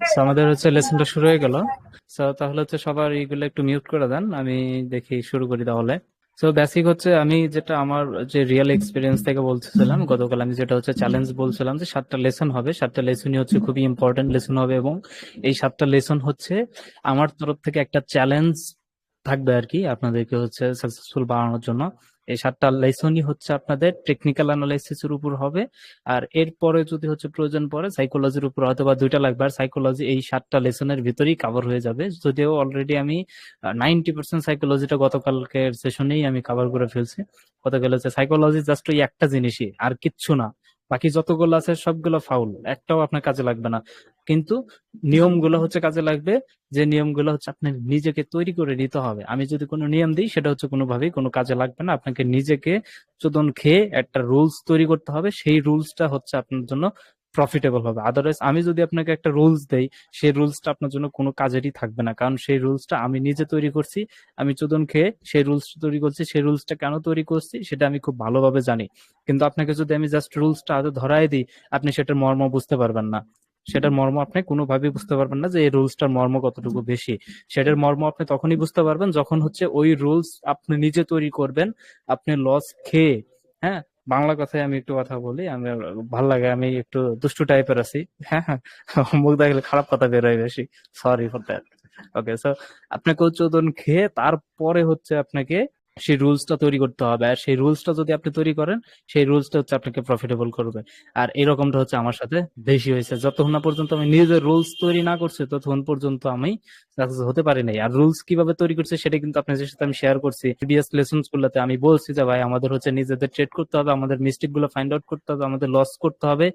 So, আমাদের হচ্ছে লেসনটা শুরু হয়ে গেল। সো তাহলে হচ্ছে সবার এইগুলো একটু মিউট করে দেন, আমি দেখি শুরু করি তাহলে। সো বেসিক হচ্ছে আমি যেটা আমার যে রিয়েল এক্সপিরিয়েন্স থেকে বলতেছিলাম, গতকাল আমি যেটা হচ্ছে চ্যালেঞ্জ বলছিলাম যে 7টা লেসন হবে, 7টা লেসনই হচ্ছে খুবই ইম্পর্টেন্ট লেসন হবে, এবং এই 7টা লেসন হচ্ছে আমার তরফ থেকে একটা চ্যালেঞ্জ থাকবে আর কি, আপনাদেরকে হচ্ছে সাকসেসফুল বানানোর জন্য। এই 7টা লেসনই হচ্ছে আপনাদের টেকনিক্যাল অ্যানালাইসিসের উপর হবে, আর এরপরে যদি হচ্ছে প্রয়োজন পড়ে সাইকোলজির উপর হয়তো বা 2টা লাগবে, আর সাইকোলজি এই 7টা লেসনের ভিতরেই কভার হয়ে যাবে, যদিও অলরেডি আমি 90% সাইকোলজিটা গতকালকের সেশনেই আমি কভার করে ফেলছি। গতকাল হচ্ছে সাইকোলজি জাস্ট ওই একটা জিনিসই, আর কিচ্ছু না। বাকি যতগুলো আছে সবগুলো ফাউল, একটাও আপনার কাজে লাগবে না। কিন্তু নিয়মগুলো হচ্ছে কাজে লাগবে, যে নিয়মগুলো হচ্ছে আপনার নিজেকে তৈরি করে নিতে হবে। আমি যদি কোনো নিয়ম দিই সেটা হচ্ছে কোনোভাবেই কোনো কাজে লাগবে না, আপনাকে নিজেকে চোদন খেয়ে একটা রুলস তৈরি করতে হবে, সেই রুলসটা হচ্ছে আপনার জন্য প্রফিটেবল হবে। আদারওয়াইজ আমি যদি আপনাকে একটা রুলস দেই, সেই রুলসটা আপনার জন্য কোনো কাজেরই থাকবে না, কারণ সেই রুলসটা আমি নিজে তৈরি করছি। আমি চোদন খেয়ে সেই রুলসটা তৈরি করছি, সেই রুলসটা কেন তৈরি করছি সেটা আমি খুব ভালোভাবে জানি। কিন্তু আপনাকে যদি আমি জাস্ট রুলসটা হাতে ধরাই দিই, আপনি সেটার মর্ম বুঝতে পারবেন না। সেটার মর্ম আপনি কোনোভাবেই বুঝতে পারবেন না যে এই রুলসটার মর্ম কতটুকু বেশি। সেটার মর্ম আপনি তখনই বুঝতে পারবেন যখন হচ্ছে ওই রুলস আপনি নিজে তৈরি করবেন, আপনি লস খেয়ে। হ্যাঁ, বাংলা কথায় আমি একটু কথা বলি, আমি ভাল লাগে, আমি একটু দুষ্টু টাইপের আছি। হ্যাঁ হ্যাঁ, মুখ দেখলে খারাপ কথা বেরোয় বেশি, sorry for that. Okay, so আপনাকে উচ্চদন খেয়ে তারপরে হচ্ছে আপনাকে সেই রুলসটা তৈরি করতে হবে, আর সেই রুলসটা যদি আপনি তৈরি করেন, সেই রুলসটা হচ্ছে আপনাকে প্রফিটেবল করবে। আর এরকমটা হচ্ছে আমার সাথে বেশি হয়েছে, যতক্ষণ না পর্যন্ত আমি নিজের রুলস তৈরি না করছি ততক্ষণ পর্যন্ত আমি সাকসেস হতে পারি নাই। আর রুলস কিভাবে তৈরি করছে সেটা কিন্তু আপনাদের সাথে আমি শেয়ার করছি প্রিভিয়াস লেসনস গুলোতে। আমি বলছি যে ভাই আমাদের হচ্ছে নিজেদের ট্রেড করতে হবে, আমাদের মিস্টেক গুলো ফাইন্ড আউট করতে হবে, আমাদের লস করতে হবে,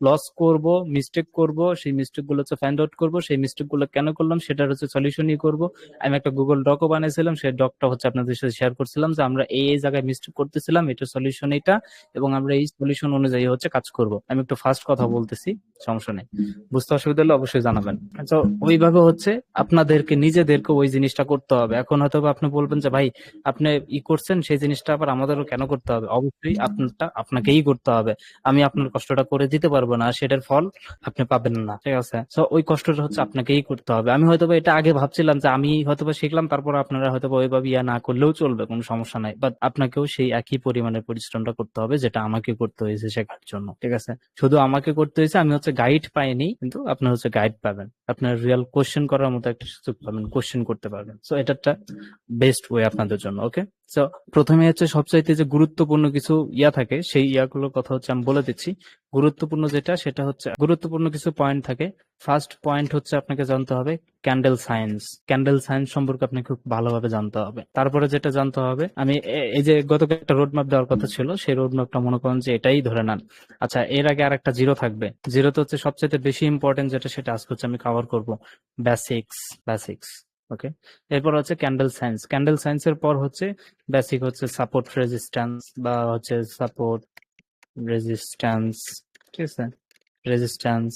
লস করব, মিস্টেক করব, সেই মিস্টেক গুলো হচ্ছে ফাইন্ড আউট করবো, সেই মিস্টেক গুলো কেন করলাম সেটার হচ্ছে সলিউশনই করব। আমি একটা গুগল ডকও বানিয়েছিলাম, সেই ডকটা হচ্ছে আপনাদের সাথে শেয়ার করছিলাম যে আমরা এই এই জায়গায় মিস্টেক করতেছিলাম, এটার সলিউশন এটা, এবং আমরা এই সলিউশন অনুযায়ী হচ্ছে কাজ করব। আমি একটু ফাস্ট কথা বলতেছি, সমস্যা নেই, বুঝতে অসুবিধা হলে অবশ্যই জানাবেন। তো ওইভাবে হচ্ছে আপনাদেরকে নিজেদেরকে ওই জিনিসটা করতে হবে। এখন হয়তো বা আপনি বলবেন যে ভাই আপনি করছেন সেই জিনিসটা আবার আমাদেরও কেন করতে হবে? অবশ্যই আপনারটা আপনাকেই করতে হবে, আমি আপনার কষ্টটা করে দিতে পারবো না, আর সেটার ফল আপনি পাবেন না, ঠিক আছে? তো ওই কষ্টটা হচ্ছে আপনাকেই করতে হবে। আমি হয়তোবা এটা আগে ভাবছিলাম যে আমি হয়তোবা শিখলাম, তারপর আপনারা হয়তোবা ওইভাবে ইয়া না করলেও চলবে, কোনো সমস্যা নাই, বাট আপনাকেও সেই একই পরিমাণের পরিশ্রমটা করতে হবে যেটা আমাকে করতে হয়েছে শেখার জন্য, ঠিক আছে? শুধু আমাকে করতে হয়েছে, আমি হচ্ছে গাইড পাইনি, কিন্তু আপনার হচ্ছে গাইড পাবেন, আপনার রিয়েল কোশ্চেন করার মতো একটা সুযোগ পাবেন, কোশ্চেন করতে পারবেন। সো এটা একটা বেস্ট ওয়ে আপনাদের জন্য। ওকে, সো প্রথমে হচ্ছে সবচাইতে যে গুরুত্বপূর্ণ কিছু ইয়া থাকে, সেই ইয়াগুলোর কথা হচ্ছে আমি বলে দিচ্ছি। গুরুত্বপূর্ণ যেটা সেটা হচ্ছে গুরুত্বপূর্ণ কিছু পয়েন্ট থাকে। ফার্স্ট পয়েন্ট হচ্ছে আপনাকে জানতে হবে ক্যান্ডেল সায়েন্স। ক্যান্ডেল সায়েন্স সম্পর্কে আপনাকে খুব ভালোভাবে জানতে হবে। তারপরে যেটা জানতে হবে, আমি এই যে গতকাল একটা রোড ম্যাপ দেওয়ার কথা ছিল, সেই রোড ম্যাপটা মনে করেন যে এটাই ধরে নেন। আচ্ছা, এর আগে আর একটা জিরো থাকবে। জিরোতে হচ্ছে সবচেয়ে বেশি ইম্পর্টেন্ট যেটা, সেটা আজকে হচ্ছে আমি কভার করব, বেসিক্স। বেসিক্স, ওকে। এরপর হচ্ছে ক্যান্ডেল সায়েন্স। ক্যান্ডেল সায়েন্সের পর হচ্ছে বেসিক হচ্ছে সাপোর্ট রেজিস্ট্যান্স, বা হচ্ছে সাপোর্ট রেজিস্ট্যান্স, ঠিক আছে, রেজিস্ট্যান্স।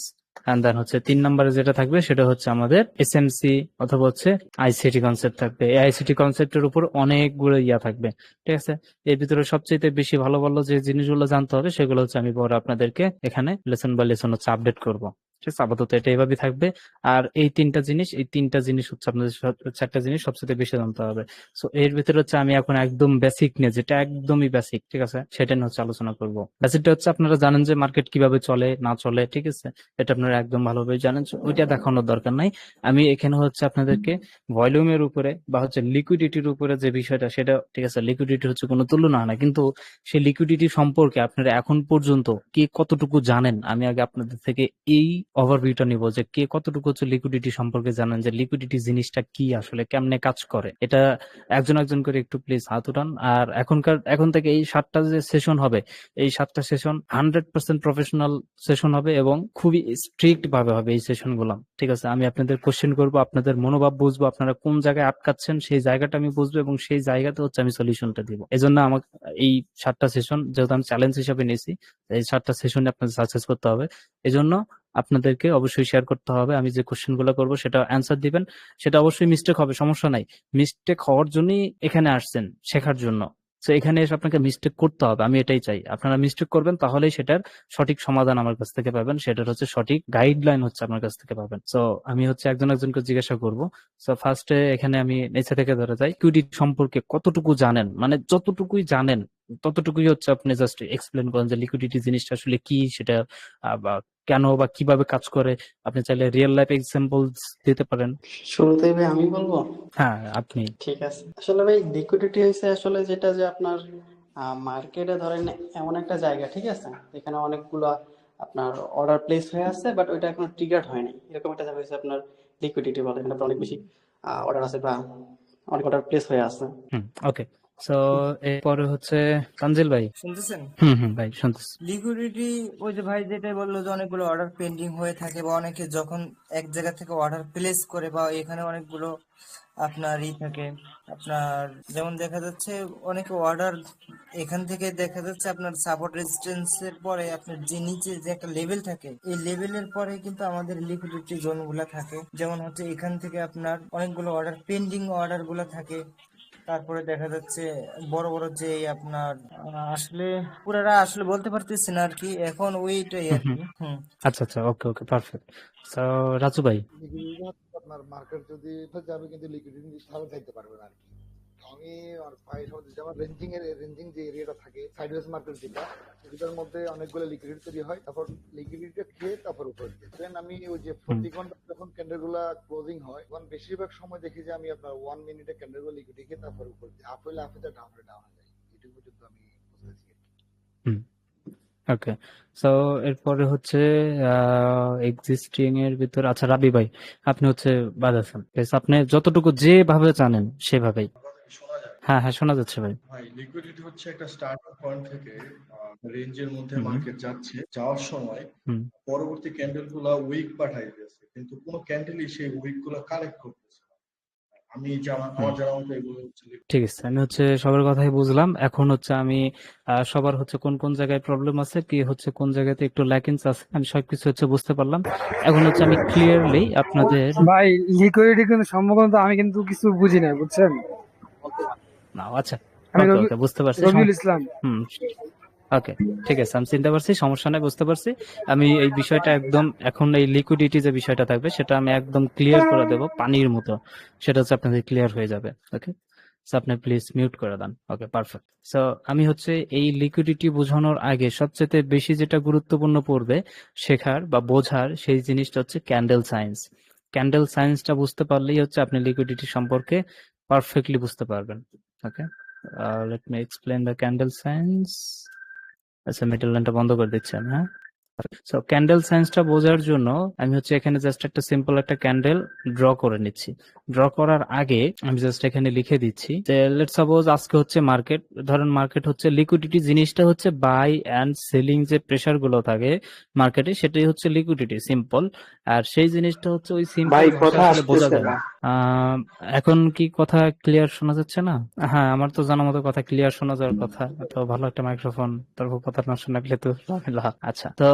এন্ড দেন হচ্ছে 3 নম্বরে যেটা থাকবে সেটা হচ্ছে আমাদের এসএমসি, অথবা হচ্ছে আইসিটি কনসেপ্ট থাকবে। এই আইসিটি কনসেপ্টের উপর অনেকগুলো ইয়া থাকবে, ঠিক আছে। এর ভিতরে সবচেয়ে বেশি ভালো ভালো যে জিনিসগুলো জানতে হবে সেগুলো হচ্ছে আমি পরে আপনাদেরকে এখানে লেসন বাই লেসন হচ্ছে আপডেট করবো, ঠিক আছে। আপাতত এটা এইভাবেই থাকবে। আর এই তিনটা জিনিস হচ্ছে আপনাদের 4টা জিনিস সবচেয়ে বেশি জানতে হবে। সো এর ভিতরে হচ্ছে আমি এখন একদম বেসিক নিয়ে, যেটা একদমই বেসিক, ঠিক আছে, সেটা নিয়ে হচ্ছে আলোচনা করব। বেসিকটা হচ্ছে আপনারা জানেন যে মার্কেট কিভাবে চলে না চলে, ঠিক আছে, এটা আপনারা একদম ভালোভাবে জানেন। So ওইটা দেখানোর দরকার নাই। আমি এখানে হচ্ছে আপনাদেরকে ভলিউমের উপরে বা হচ্ছে লিকুইডিটির উপরে যে বিষয়টা, সেটা, ঠিক আছে, লিকুইডিটি হচ্ছে কোনো তুলনা হয় না, কিন্তু সেই লিকুইডিটি সম্পর্কে আপনারা এখন পর্যন্ত কে কতটুকু জানেন, আমি আগে আপনাদের থেকে এই ওভারভিউটা নিব যে কে কতটুকু হচ্ছে লিকুইডিটি সম্পর্কে জানেন, যে লিকুইডিটি জিনিসটা কি, আসলে কেমনে কাজ করে। এটা একজন একজন করে একটু প্লিজ হাত উঠান। আর এখন থেকে এই 7টা যে সেশন হবে, এই 7টা সেশন 100% প্রফেশনাল সেশন হবে, এবং খুবই স্ট্রিক্ট ভাবে হবে এই সেশন গুলো, ঠিক আছে। আমি আপনাদের কোশ্চেন করব, আপনাদের মনোভাব বুঝবো, আপনারা কোন জায়গায় আটকাচ্ছেন সেই জায়গাটা আমি বুঝবো, এবং সেই জায়গাতে হচ্ছে আমি সলিউশনটা দিব। এজন্য আমাকে এই 7টা সেশন যেহেতু আমি চ্যালেঞ্জ হিসেবে নিয়েছি, এই 7টা সেশনে আপনাদের সাকসেস করতে হবে। এজন্য আপনাদেরকে অবশ্যই শেয়ার করতে হবে। আমি যে কোশ্চেন গুলো করবো সেটা অ্যান্সার দিবেন। সেটা অবশ্যই মিস্টেক হবে, সমস্যা নাই, মিস্টেক হওয়ার জন্যই এখানে আসছেন, শেখার জন্য। তো এখানে এসে আপনাকে মিস্টেক করতে হবে, আমি এটাই চাই। আপনারা মিস্টেক করবেন তাহলেই সেটার সঠিক সমাধান আমার কাছ থেকে পাবেন, সেটার হচ্ছে সঠিক গাইডলাইন হচ্ছে আমার কাছ থেকে পাবেন। সো আমি হচ্ছে একজন একজনকে জিজ্ঞাসা করব। সো ফার্স্টে এখানে আমি নিচে থেকে ধরে যাই, লিকুইডিটি সম্পর্কে কতটুকু জানেন, মানে যতটুকুই জানেন ততটুকুই হচ্ছে আপনি জাস্ট এক্সপ্লেন করেন যে লিকুইডিটি জিনিসটা আসলে কি, সেটা বা কেন বা কিভাবে কাজ করে। আপনি চাইলে রিয়েল লাইফ এক্সাম্পলস দিতে পারেন। শুরুতেই ভাই আমি বলবো। হ্যাঁ, আপনি। ঠিক আছে, আসলে ভাই লিকুইডিটি হয়েছে আসলে যেটা যে আপনার মার্কেটে ধরেন এমন একটা জায়গা, ঠিক আছে, এখানে অনেকগুলো আপনার অর্ডার প্লেস হয়ে আছে, বাট ওইটা এখনো ট্রিগার্ড হয়নি, এরকম একটা জায়গা হয়েছে আপনার লিকুইডিটি বলে। এখানে আপনার অনেক বেশি অর্ডার আছে বা অনেক অর্ডার প্লেস হয়ে আছে। ওকে। সো এরপরে হচ্ছে তানজিল ভাই। শুনতেছেন? ভাই শুনতেছি। লিকুইডিটি ওই যে ভাই যেটা বললো যে অনেকগুলো অর্ডার পেন্ডিং হয়ে থাকে, বা অনেকে যখন এক জায়গা থেকে অর্ডার প্লেস করে, বা এখানে অনেকগুলো আপনার থাকে আপনার, যেমন দেখা যাচ্ছে অনেকে অর্ডার এখান থেকে দেখা যাচ্ছে আপনার সাপোর্ট রেজিস্ট্যান্সের পরে আপনার যে নিচে যে একটা লেভেল থাকে, এই লেভেলের পরে কিন্তু আমাদের লিকুইডিটি জোন গুলা থাকে। যেমন হচ্ছে এখান থেকে আপনার অনেকগুলো অর্ডার পেন্ডিং অর্ডার গুলা থাকে। তারপরে দেখা যাচ্ছে বড় বড় যে আপনার আসলে পুরাটা আসলে বলতে পারতেছি না আর কি এখন, ওইটাই আর কি। আচ্ছা আচ্ছা, ওকে ওকে, পারফেক্ট। সো রাজু ভাই। লিকুইডিটি হচ্ছে আপনার মার্কেট যদি যাবে, কিন্তু লিকুইডিটি ভালো চাইতে পারবে না আর কি। আমি আর প্রায় সময় যেমন রেঞ্জিং যে এরিয়াটা থাকে, সাইডওয়েজ মার্কেট যেটা, সেটার মধ্যে অনেকগুলো লিকুইডিটি তৈরি হয়, তারপর লিকুইডিটি খেয়ে তারপর উপরে যায়। দেন আমি ওই যে 40 ঘন্টা যখন ক্যান্ডেল গুলা ক্লোজিং হয়, তখন বেশিরভাগ সময় দেখি যে আমি আপনার 1 মিনিটে ক্যান্ডেল গুলো লিকুইডিটি খেয়ে তারপর উপরে যায়। আপ হইলে আপে যায়, ডাউন হলে ডাউন যায়। এটুকু পর্যন্ত আমি বুঝতেছি। ওকে। সো এরপরে হচ্ছে এক্সিস্টিং এর ভিতর, আচ্ছা রাবি ভাই, আপনি হচ্ছে বাজাচ্ছেন, আপনি যতটুকু যেভাবে জানেন সেভাবেই। শোনা যায়? হ্যাঁ হ্যাঁ, শোনা যাচ্ছে ভাই। ভাই, লিকুইডিটি হচ্ছে একটা স্টার্টিং পয়েন্ট থেকে রেঞ্জের মধ্যে মার্কেট যাচ্ছে, যাওয়ার সময় পরবর্তী ক্যান্ডেল গুলা উইক পাঠাইতেছে, কিন্তু কোনো ক্যান্ডেলই সেই উইক গুলা কালেক্ট করতেছে না। আমি আমার জানা মতো এগুলো হচ্ছে ঠিক আছে, আমি হচ্ছে সবার কথাই বুঝলাম। এখন হচ্ছে আমি সবার হচ্ছে কোন কোন জায়গায় প্রবলেম আছে, কি হচ্ছে কোন জায়গাতে একটু ল্যাকিংস আছে, আমি সবকিছু হচ্ছে বুঝতে পারলাম। এখন হচ্ছে আমি ক্লিয়ারলি আপনাদের ভাই লিকুইডিটি কিন্তু সম্ভবত আমি কিন্তু কিছু বুঝি না, বুঝছেন? না, আচ্ছা, আমি ওকে ওকে, বুঝতে পারছি। রবিউল ইসলাম। ওকে, ঠিক আছে, আমি চিনতে পারছি, সমস্যা নাই, বুঝতে পারছি। আমি এই বিষয়টা একদম এখন এই লিকুইডিটি যে বিষয়টা থাকবে সেটা আমি একদম ক্লিয়ার করে দেব পানির মতো, সেটা হচ্ছে আপনাদের ক্লিয়ার হয়ে যাবে। ওকে, সো আপনি প্লিজ মিউট করে দেন। ওকে, পারফেক্ট। সো আমি হচ্ছে এই লিকুইডিটি বোঝানোর আগে সবচেয়ে বেশি যেটা গুরুত্বপূর্ণ পড়বে শেখার বা বোঝার, সেই জিনিসটা হচ্ছে ক্যান্ডেল সায়েন্স। ক্যান্ডেল সায়েন্সটা বুঝতে পারলেই হচ্ছে আপনি লিকুইডিটি সম্পর্কে পারফেক্টলি বুঝতে পারবেন। Okay, let me explain the candle science. আচ্ছা, মিডল লাইনটা বন্ধ করে দিচ্ছি আমি, হ্যাঁ। সো ক্যান্ডেল সায়েন্সটা বোঝার জন্য আমি হচ্ছে এখানে জাস্ট একটা সিম্পল একটা ক্যান্ডেল ড্র করে নিচ্ছি। ড্র করার আগে আমি জাস্ট এখানে লিখে দিচ্ছি যে লেটস সাপোজ আজকে হচ্ছে মার্কেট, ধরেন মার্কেট হচ্ছে লিকুইডিটি জিনিসটা হচ্ছে বাই অ্যান্ড সেলিং যে প্রেসার গুলো থাকে মার্কেটে, সেটাই হচ্ছে লিকুইডিটি, সিম্পল। আর সেই জিনিসটা হচ্ছে ওই সিম্পল ভাই ভাষায় কথা আসলে বোঝা আসতেছে যায় না। না। এখন কি কথা ক্লিয়ার শোনা যাচ্ছে না? হ্যাঁ, আমার তো জানার মতো কথা ক্লিয়ার শোনা যাওয়ার কথা, তো ভালো একটা মাইক্রোফোন, তারপর কথা না শোনা গেলে তো ঝামেলা। আচ্ছা, তো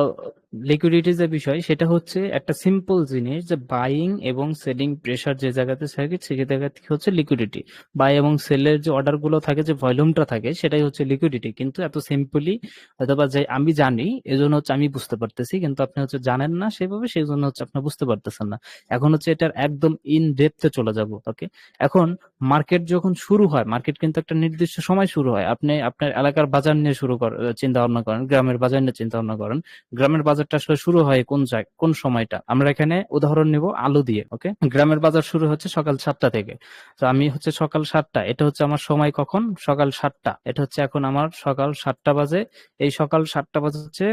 লিকুইডিটি যে বিষয় সেটা হচ্ছে একটা সিম্পল জিনিস, যে বাইং এবং সেলিং প্রেসার যে জায়গাতে থাকে সেই জায়গা থেকে হচ্ছে লিকুইডিটি। বাই এবং সেলের যে অর্ডার গুলো থাকে, যে ভলিউমটা থাকে, সেটাই হচ্ছে লিকুইডিটি। কিন্তু এত সিম্পলি হয়তোবা যে আমি জানি এজন্য হচ্ছে আমি বুঝতে পারতেছি, কিন্তু আপনি হচ্ছে জানেন না সেভাবে, সেই জন্য হচ্ছে আপনি বুঝতে পারতেছেন না। এখন হচ্ছে এটার একদম ইন ডেপথে চলে যাব। ওকে, এখন মার্কেট যখন শুরু হয়, মার্কেট কিন্তু একটা নির্দিষ্ট সময় শুরু হয়। আপনি আপনার এলাকার বাজার নিয়ে চিন্তা ভাবনা করেন, গ্রামের বাজার নিয়ে চিন্তা ভাবনা করেন। গ্রামের বাজারটা আসলে শুরু হয় কোন সময়টা? আমরা এখানে উদাহরণ নিব আলু দিয়ে। ওকে, গ্রামের বাজার শুরু হচ্ছে সকাল 7টা থেকে। তো আমি হচ্ছে সকাল 7টা, এটা হচ্ছে আমার সময় কখন? সকাল 7টা। এটা হচ্ছে এখন আমার সকাল 7টা বাজে। এই সকাল 7টা বাজে হচ্ছে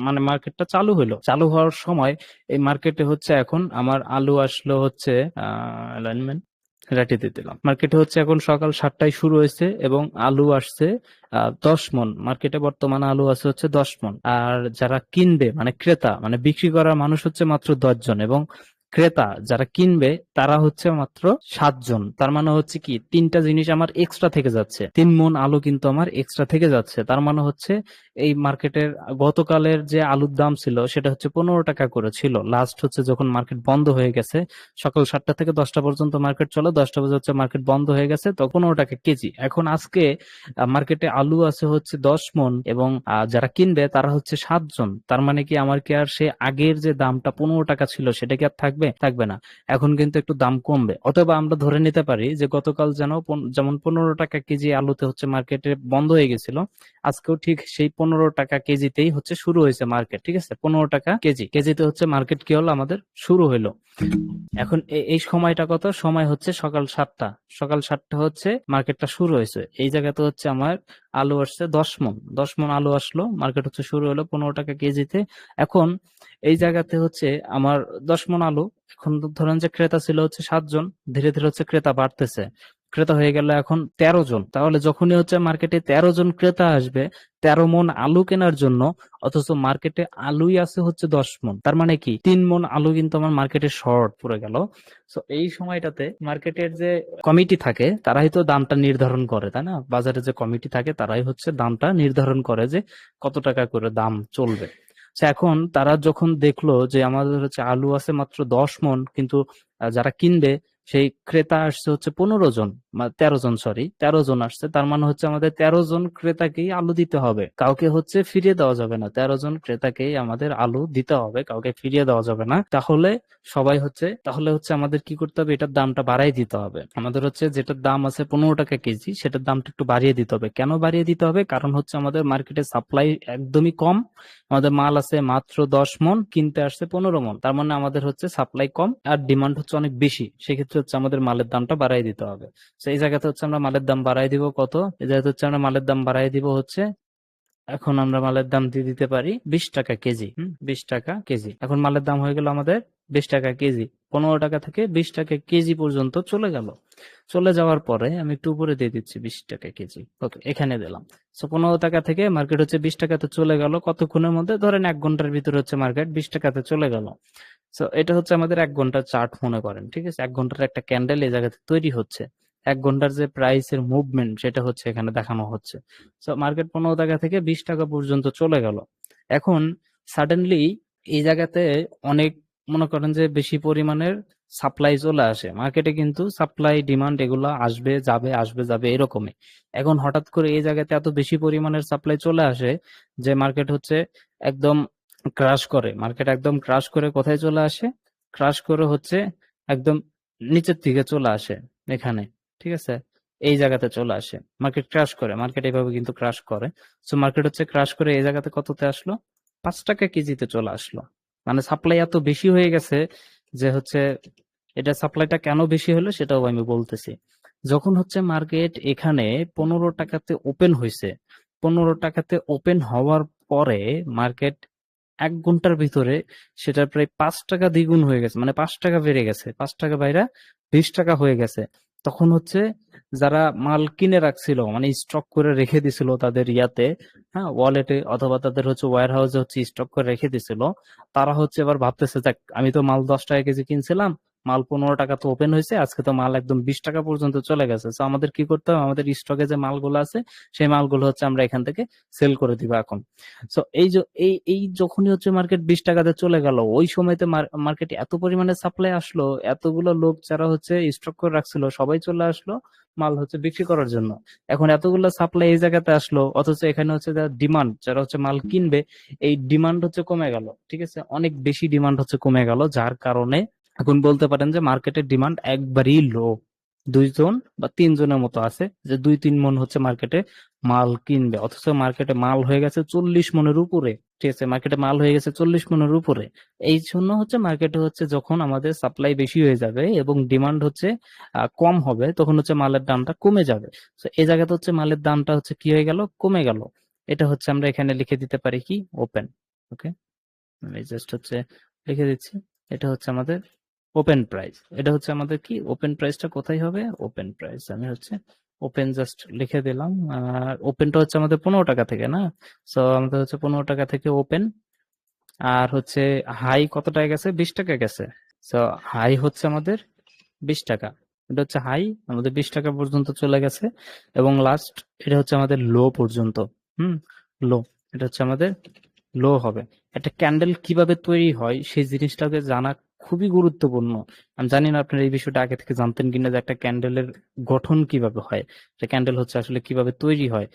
মানে মার্কেটটা চালু হলো। চালু হওয়ার সময় এই মার্কেটে হচ্ছে এখন আমার আলু আসলো হচ্ছে অ্যালাইনমেন্ট রাটিতে দিলাম। মার্কেটে হচ্ছে এখন সকাল 7টায় শুরু হয়েছে এবং আলু আসছে 10 মণ। মার্কেটে বর্তমানে আলু আছে হচ্ছে 10 মণ। আর যারা কিনবে মানে ক্রেতা মানে বিক্রি করার মানুষ হচ্ছে মাত্র 10 জন, এবং ক্রেতা যারা কিনবে তারা হচ্ছে মাত্র 7 জন। তার মানে হচ্ছে কি 3টা জিনিস আমার এক্সট্রা থেকে যাচ্ছে, 3 মণ আলু কিন্তু আমার এক্সট্রা থেকে যাচ্ছে। তার মানে হচ্ছে এই মার্কেটের গতকালের যে আলুর দাম ছিল সেটা হচ্ছে 15 টাকা করে ছিল, লাস্ট হচ্ছে যখন মার্কেট বন্ধ হয়ে গেছে, সকাল 7টা থেকে 10টা পর্যন্ত মার্কেট চলে, 10টা বাজে হচ্ছে মার্কেট বন্ধ হয়ে গেছে, তো 15 টাকা কেজি। এখন আজকে মার্কেটে আলু আছে হচ্ছে 10 মণ, এবং যারা কিনবে তারা হচ্ছে 7 জন। তার মানে কি আমার কি আর সে আগের যে দামটা 15 টাকা ছিল সেটা কি আর থাকবে? থাকবে না। এখন কিন্তু একটু দাম কমবে, অথবা আমরা ধরে নিতে পারি যে গতকাল যেমন 15 টাকা কেজি আলুতে হচ্ছে মার্কেটে বন্ধ হয়ে গেছিল, আজকেও ঠিক সেই 15 টাকা কেজিতেই হচ্ছে শুরু হয়েছে মার্কেট। ঠিক আছে, 15 টাকা কেজিতে হচ্ছে মার্কেট কি হলো আমাদের শুরু হলো। এখন এই সময়টা কত? সময় হচ্ছে সকাল 7টা। সকাল 7টা হচ্ছে মার্কেটটা শুরু হয়েছে। এই জায়গাতে হচ্ছে আমার আলু আসছে 10 মণ, 10 মণ আলু আসলো, মার্কেট হচ্ছে শুরু হলো 15 টাকা কেজিতে। এখন এই জায়গাতে হচ্ছে আমার 10 মণ আলু, এখন ধরেন যে ক্রেতা ছিল হচ্ছে 7 জন, ধীরে ধীরে হচ্ছে ক্রেতা বাড়তেছে, ক্রেতা হয়ে গেল এখন 13 জন। তাহলে যখনই হচ্ছে মার্কেটে 13 জন ক্রেতা আসবে 13 মণ আলু কেনার জন্য, অথচ মার্কেটে আলুই আছে হচ্ছে 10 মণ, তার মানে কি 3 মণ আলু কিন্তু আমার মার্কেটে শর্ট পড়ে গেল। তো এই সময়টাতে মার্কেটের যে কমিটি থাকে তারাই তো দামটা নির্ধারণ করে, তাই না? বাজারে যে কমিটি থাকে তারাই হচ্ছে দামটা নির্ধারণ করে যে কত টাকা করে দাম চলবে। এখন তারা যখন দেখলো যে আমাদের হচ্ছে আলু আছে মাত্র 10 মণ, কিন্তু যারা কিনবে সেই ক্রেতা আসছে হচ্ছে 15 জন, 13 জন, সরি 13 জন আসছে, তার মানে হচ্ছে আমাদের 13 জন ক্রেতাকেই আলু দিতে হবে, কাউকে হচ্ছে ফিরিয়ে দেওয়া যাবে না। 13 জন ক্রেতাকেই আমাদের আলু দিতে হবে, কাউকে ফিরিয়ে দেওয়া যাবে না। তাহলে হচ্ছে আমাদের কি করতে হবে? এটার দামটা বাড়াই দিতে হবে। আমাদের হচ্ছে যেটার দাম আছে 15 টাকা কেজি, সেটার দামটা একটু বাড়িয়ে দিতে হবে। কেন বাড়িয়ে দিতে হবে? কারণ হচ্ছে আমাদের মার্কেটে সাপ্লাই একদমই কম, আমাদের মাল আছে মাত্র 10 মণ, কিনতে আসছে 15 মণ, তার মানে আমাদের হচ্ছে সাপ্লাই কম আর ডিমান্ড হচ্ছে অনেক বেশি। সেক্ষেত্রে হচ্ছে আমাদের মালের দামটা বাড়াই দিতে হবে। তো এই জায়গাতে হচ্ছে আমরা মালের দাম বাড়াই দিব কত? এই জায়গাতে হচ্ছে আমরা মালের দাম বাড়াই দিব হচ্ছে, এখন আমরা মালের দাম দিয়ে দিতে পারি 20 টাকা কেজি। 20 টাকা কেজি। এখন মালের দাম হয়ে গেল আমাদের 20 টাকা কেজি। 15 টাকা থেকে 20 টাকা কেজি পর্যন্ত চলে গেল। চলে যাওয়ার পরে আমি একটু উপরে দিয়ে দিচ্ছি 20 টাকা কেজি। ওকে, এখানে দিলাম। 15 টাকা থেকে মার্কেট হচ্ছে 20 টাকাতে চলে গেল কতক্ষণের মধ্যে? ধরেন 1 ঘন্টার ভিতরে হচ্ছে মার্কেট 20 টাকাতে চলে গেল। তো এটা হচ্ছে আমাদের 1 ঘন্টার চার্ট মনে করেন। ঠিক আছে, 1 ঘন্টার একটা ক্যান্ডেল এই জায়গাতে তৈরি হচ্ছে। 1 ঘন্টার যে প্রাইসের মুভমেন্ট সেটা হচ্ছে এখানে দেখানো হচ্ছে। তো মার্কেট 15 টাকা থেকে 20 টাকা পর্যন্ত চলে গেল। এখন সাডেনলি এই জায়গাতে অনেক, মনে করেন যে বেশি পরিমাণের সাপ্লাই চলে আসে মার্কেটে, কিন্তু সাপ্লাই ডিমান্ড এগুলো আসবে যাবে আসবে যাবে এরকমই। এখন হঠাৎ করে এই জায়গাতে এত বেশি পরিমাণের সাপ্লাই চলে আসে যে মার্কেট হচ্ছে একদম ক্রাশ করে। মার্কেট একদম ক্রাশ করে কোথায় চলে আসে? ক্রাশ করে হচ্ছে একদম নিচের দিকে চলে আসে এখানে। ঠিক আছে, এই জায়গাতে চলে আসে মার্কেট ক্রাশ করে। মার্কেট এইভাবে কিন্তু ক্রাশ করে। সো মার্কেট হচ্ছে ক্রাশ করে এই জায়গাতে কততে আসলো? 5 টাকা কেজিতে চলে আসলো। মানে সাপ্লাই এত বেশি হয়ে গেছে যে হচ্ছে, এটা সাপ্লাইটা কেন বেশি হলো সেটাও আমি বলতেছি। যখন হচ্ছে মার্কেট এখানে 15 টাকাতে ওপেন হয়েছে, 15 টাকাতে ওপেন হওয়ার পরে মার্কেট 1 ঘন্টার ভিতরে সেটার প্রায় 5 টাকা দ্বিগুণ হয়ে গেছে, মানে 5 টাকা বেড়ে গেছে, 5 টাকা বাইরা 20 টাকা হয়ে গেছে। তখন হচ্ছে যারা মাল কিনে রাখছিল, মানে স্টক করে রেখে দিছিল তাদের ইয়াতে, হ্যাঁ, ওয়ালেটে অথবা তাদের হচ্ছে ওয়্যার হাউসে হচ্ছে স্টক করে রেখে দিছিল, তারা হচ্ছে এবার ভাবতেছে যাক আমি তো মাল 10 টাকা কেজি কিনছিলাম, মাল 15 টাকা তো ওপেন হয়েছে, আজকে তো মাল একদম 20 টাকা পর্যন্ত চলে গেছে। তো আমাদের কি করতে হবে? আমাদের স্টকে যে মালগুলো আছে সেই মালগুলো হচ্ছে আমরা এখান থেকে সেল করে দিব এখন। সো এই যখনই হচ্ছে মার্কেট 20 টাকাতে চলে গেল, ওই সময়তে মার্কেটে এত পরিমাণে সাপ্লাই আসলো, এতগুলো লোক যারা হচ্ছে স্টক করে রাখছিল সবাই চলে আসলো মাল হচ্ছে বিক্রি করার জন্য। এখন এতগুলো সাপ্লাই এই জায়গাতে আসলো, অথচ এখানে হচ্ছে যারা ডিমান্ড, যারা হচ্ছে মাল কিনবে, এই ডিমান্ড হচ্ছে কমে গেল। ঠিক আছে, অনেক বেশি ডিমান্ড হচ্ছে কমে গেল, যার কারণে এখন বলতে পারেন যে মার্কেটের ডিমান্ড একবারই লো। 2 জন বা 3 জনের মতো আছে যে 2-3 মণ হচ্ছে মার্কেটে মাল কিনবে, অথচ মার্কেটে মাল হয়ে গেছে 40 মণের উপরে। ঠিক আছে, মার্কেটে মাল হয়ে গেছে 40 মণের উপরে। এই জন্য হচ্ছে মার্কেটে হচ্ছে যখন আমাদের সাপ্লাই বেশি হয়ে যাবে এবং ডিমান্ড হচ্ছে কম হবে, তখন হচ্ছে মালের দামটা কমে যাবে। তো এই জায়গাতে হচ্ছে মালের দামটা হচ্ছে কি হয়ে গেল? কমে গেল। এটা হচ্ছে আমরা এখানে লিখে দিতে পারি কি? ওপেন। ওকে, আমি জাস্ট হচ্ছে লিখে দিচ্ছি, এটা হচ্ছে আমাদের ওপেন প্রাইস। এটা হচ্ছে আমাদের কি? ওপেন প্রাইসটা কোথায় হবে? ওপেন প্রাইস আমি হচ্ছে ওপেন জাস্ট লিখে দিলাম। আর ওপেনটা হচ্ছে আমাদের 15 টাকা থেকে, না? সো আমাদের হচ্ছে 15 টাকা থেকে ওপেন। আর হচ্ছে হাই কত টাকা গেছে? 20 টাকা গেছে। সো হাই হচ্ছে আমাদের 20 টাকা, এটা হচ্ছে হাই, আমাদের 20 টাকা পর্যন্ত চলে গেছে। এবং লাস্ট এটা হচ্ছে আমাদের লো পর্যন্ত। লো, এটা হচ্ছে আমাদের লো হবে। একটা ক্যান্ডেল কিভাবে তৈরি হয় সেই জিনিসটাকে জানা খুবই গুরুত্বপূর্ণ। আমি জানি না আপনারা এই বিষয়টা আগে থেকে জানতেন কিনা, যে একটা ক্যান্ডেলের গঠন কিভাবে হয়, একটা ক্যান্ডেল হচ্ছে আসলে কিভাবে তৈরি হয়।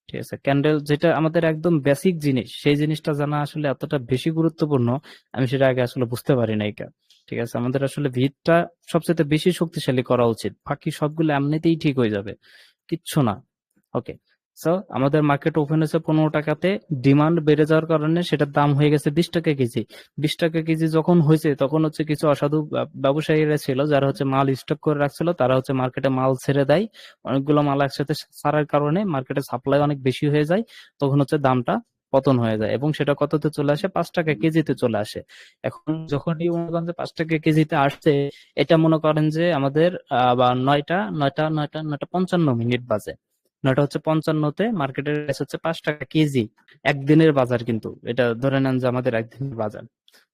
ঠিক আছে, ক্যান্ডেল যেটা আমাদের একদম বেসিক জিনিস, সেই জিনিসটা জানা আসলে এতটা বেশি গুরুত্বপূর্ণ, আমি সেটা আগে আসলে বুঝতে পারি নাই। ঠিক আছে, আমাদের আসলে ভিতটা সবচেয়ে বেশি শক্তিশালী করা উচিত, বাকি সবগুলো এমনিতেই ঠিক হয়ে যাবে, কিচ্ছু না। ওকে, সো আমাদের মার্কেট ওপেন হয়েছে 15 টাকাতে, ডিমান্ড বেড়ে যাওয়ার কারণে সেটার দাম হয়ে গেছে 20 টাকা কেজি। 20 টাকা কেজি যখন হয়েছে তখন হচ্ছে কিছু অসাধু ব্যবসায়ীরা ছিল যারা হচ্ছে মাল স্টক করে রাখছিল, তারা হচ্ছে মার্কেটে মাল ছেড়ে দেয়। অনেকগুলো মাল একসাথে ছাড়ার কারণে মার্কেটে সাপ্লাই অনেক বেশি হয়ে যায়, তখন হচ্ছে দামটা পতন হয়ে যায় এবং সেটা কততে চলে আসে, 5 টাকা কেজিতে চলে আসে। এখন যখনই মনে করেন যে 5 টাকা কেজিতে আসছে, এটা মনে করেন যে আমাদের বা 9টা 55 মিনিট বাজে। 9টা 55-তে মার্কেটের প্রাইস হচ্ছে 5 টাকা কেজি। একদিনের বাজার, কিন্তু এটা ধরে নেন যে আমাদের একদিনের বাজার।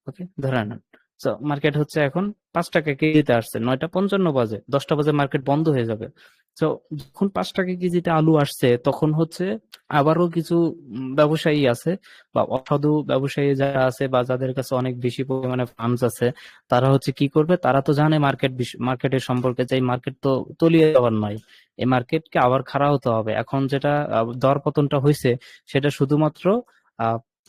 ওকে, ধরে নেন। তো মার্কেট হচ্ছে এখন 5 টাকা কেজিতে আসছে, 9টা 55 বাজে, 10টা বাজে মার্কেট বন্ধ হয়ে যাবে। তো যখন 5 টাকা কেজিতে আলু আসছে, তখন হচ্ছে আবারও কিছু ব্যবসায়ী আছে বা অসাধু ব্যবসায়ী যারা আছে বা যাদের কাছে অনেক বেশি পরিমাণে ফান্ডস আছে, তারা হচ্ছে কি করবে, তারা তো জানে মার্কেটের সম্পর্কে, যে এই মার্কেট তো তলিয়ে যাওয়ার নয়, এই মার্কেটকে আবার খাড়া হতে হবে। এখন যেটা দর পতনটা হয়েছে, সেটা শুধুমাত্র